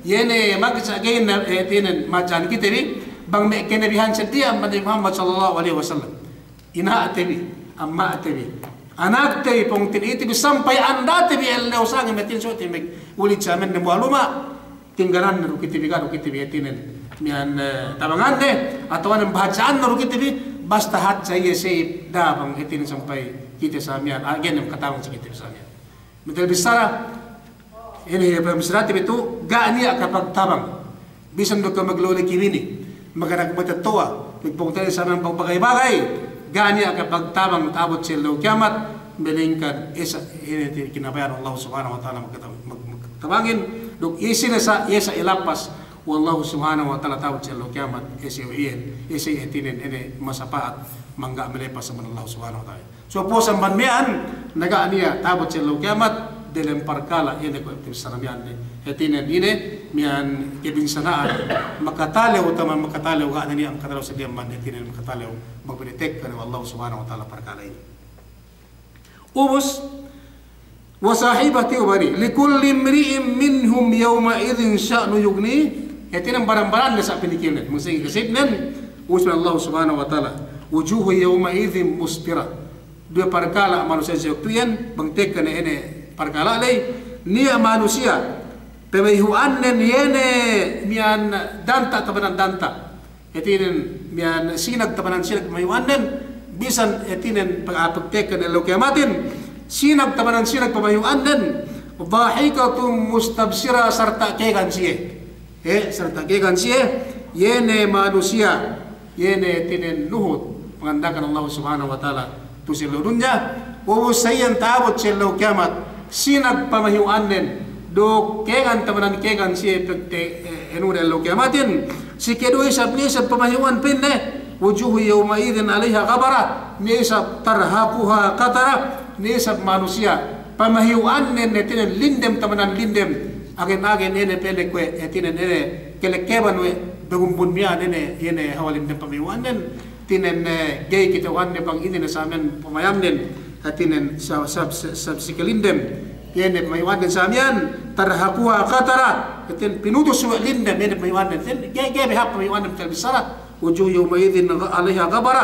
yene magsa gain yatin macan kitebi bang me kene bihan sedia Nabi Muhammad sallallahu alaihi wasallam ina atebi amma atebi anak tebi pongtin itu sampai anda tebi el usang metin so timek ulit samen ne maluma tinggalan ru kitebi yatin mian tabangan de atau an bacaan ru kitebi basta hat saya sei da bang yatin sampai kita samian agen yang katawang kita samian betul besar ini ya bermisrat itu gak ni kapag tabang bisan do ka magluli kimini maganak matatoa nagpungtay sa nang pagbagay-bagay gak ni kapag tabang tabot sila kiamat melingkan isa ini kinabayan Allah subhanahu wa taala magtabangin dok isin sa ilapas wallahu subhanahu wa taala tabot sila kiamat isa itinin ini masapaat mangga melepas sa Allah subhanahu wa taala. So po sa manmian naga niya tabot sa kiamat dalam parkala ini ko saramian ni hetinen ini mian kebinsanaan makatalew taman makatalew ga niya ang katalew sa diamman hetinen makatalew magbitek kana Allah subhanahu wa taala parkala ini ubus wa sahibati ubari likulli imri'in minhum yawma idhin sya'nu yughni hetinen barang-barang sa pinikinan musing kasibnen usman Allah subhanahu wa taala wujuhu yawma idhin musfira dua parkala manusia sektuyan bangtek kana ene parkala lay niya manusia pemayhuannen yene mian danta tabanan danta etinen mian sinag tabanan sinag pemayhuannen bisan etinen pagapagtek kana lo kiamatin sinag tabanan sinag pemayhuannen dhahikatum mustabsira sarta kegan siye sarta kegan siye yene manusia yene etinen nuhut mengandakan Allah subhanahu wa taala tu sila dunya ubusayan tabot sila kiamat sinag pamahiwanen do kegan tamanan kegan siya pagte enure lo kiamatin si kedo isab ni isab pamahiwan pinne wujuhu yawma idhin alaiha ghabara ni isab tarhaquha qatara ni isab manusia pamahiwanen netinen lindem tamanan lindem agen ene pele kwe etinen ene kelekeban we begumpun mian ene yene hawalindem pamahiwanen tinen gay kita wanne bang ini na sa amin pumayamnin hatinen sab sikalindem yene maywanen samian tarhaquha qatara hatin pinutus wa lindem yene maywanen tin gebe hap maywanen talbisara wujuh yawma idzin 'alaiha ghabara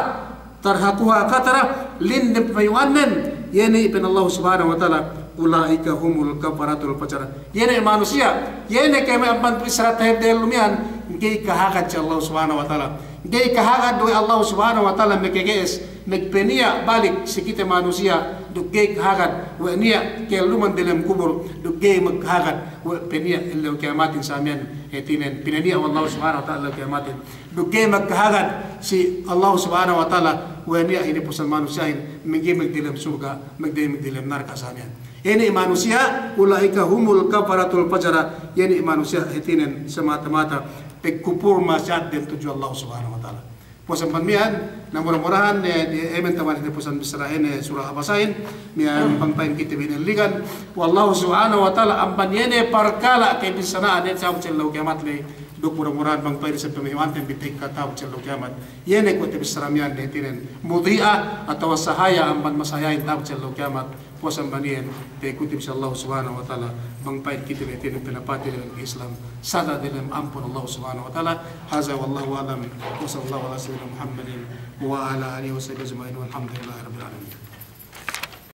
tarhaquha qatara lindem maywanen yene ibn Allah subhanahu wa ta'ala ulaika humul kafaratul fajara yene manusia yene keme ampan israt hedel lumian gei kahagat Allah subhanahu wa ta'ala gei kahagat do Allah subhanahu wa ta'ala mekeges megpenia balik sikite manusia do gei kahagat wa nia keluman dalam kubur do gei megkahagat wa penia illa kiamatin samian etinen pinania Allah subhanahu wa ta'ala kiamatin do gei megkahagat si Allah subhanahu wa ta'ala wa nia ini pusat manusia megi megdalam surga megdalam neraka samian ini manusia ulaika humul kafaratul fajara ini manusia etinen semata-mata pekupur masyad dan tujuh Allah subhanahu wa ta'ala puasan panmian na murah-murahan di emen taman di puasan bisrain surah abasain mian pangpain kita biniligan wallahu subhanahu wa ta'ala ampan yene parkala kay bisanaan net sa ucel kiamat le duk murah-murahan pangpain sa pemiwan ten bitik kata ucel kiamat yene ko te bisramian de tinen mudhi'a atau sahaya ampan masayain ta ucel kiamat puasan banien te kutip sa Allah subhanahu wa ta'ala pangpain kita tinen pinapati dalam Islam sada dalam ampun Allah subhanahu wa ta'ala haza wallahu alam wa sallallahu ala sayyidina Muhammadin wa ala alihi wa sahbihi ajma'in walhamdulillahi rabbil alamin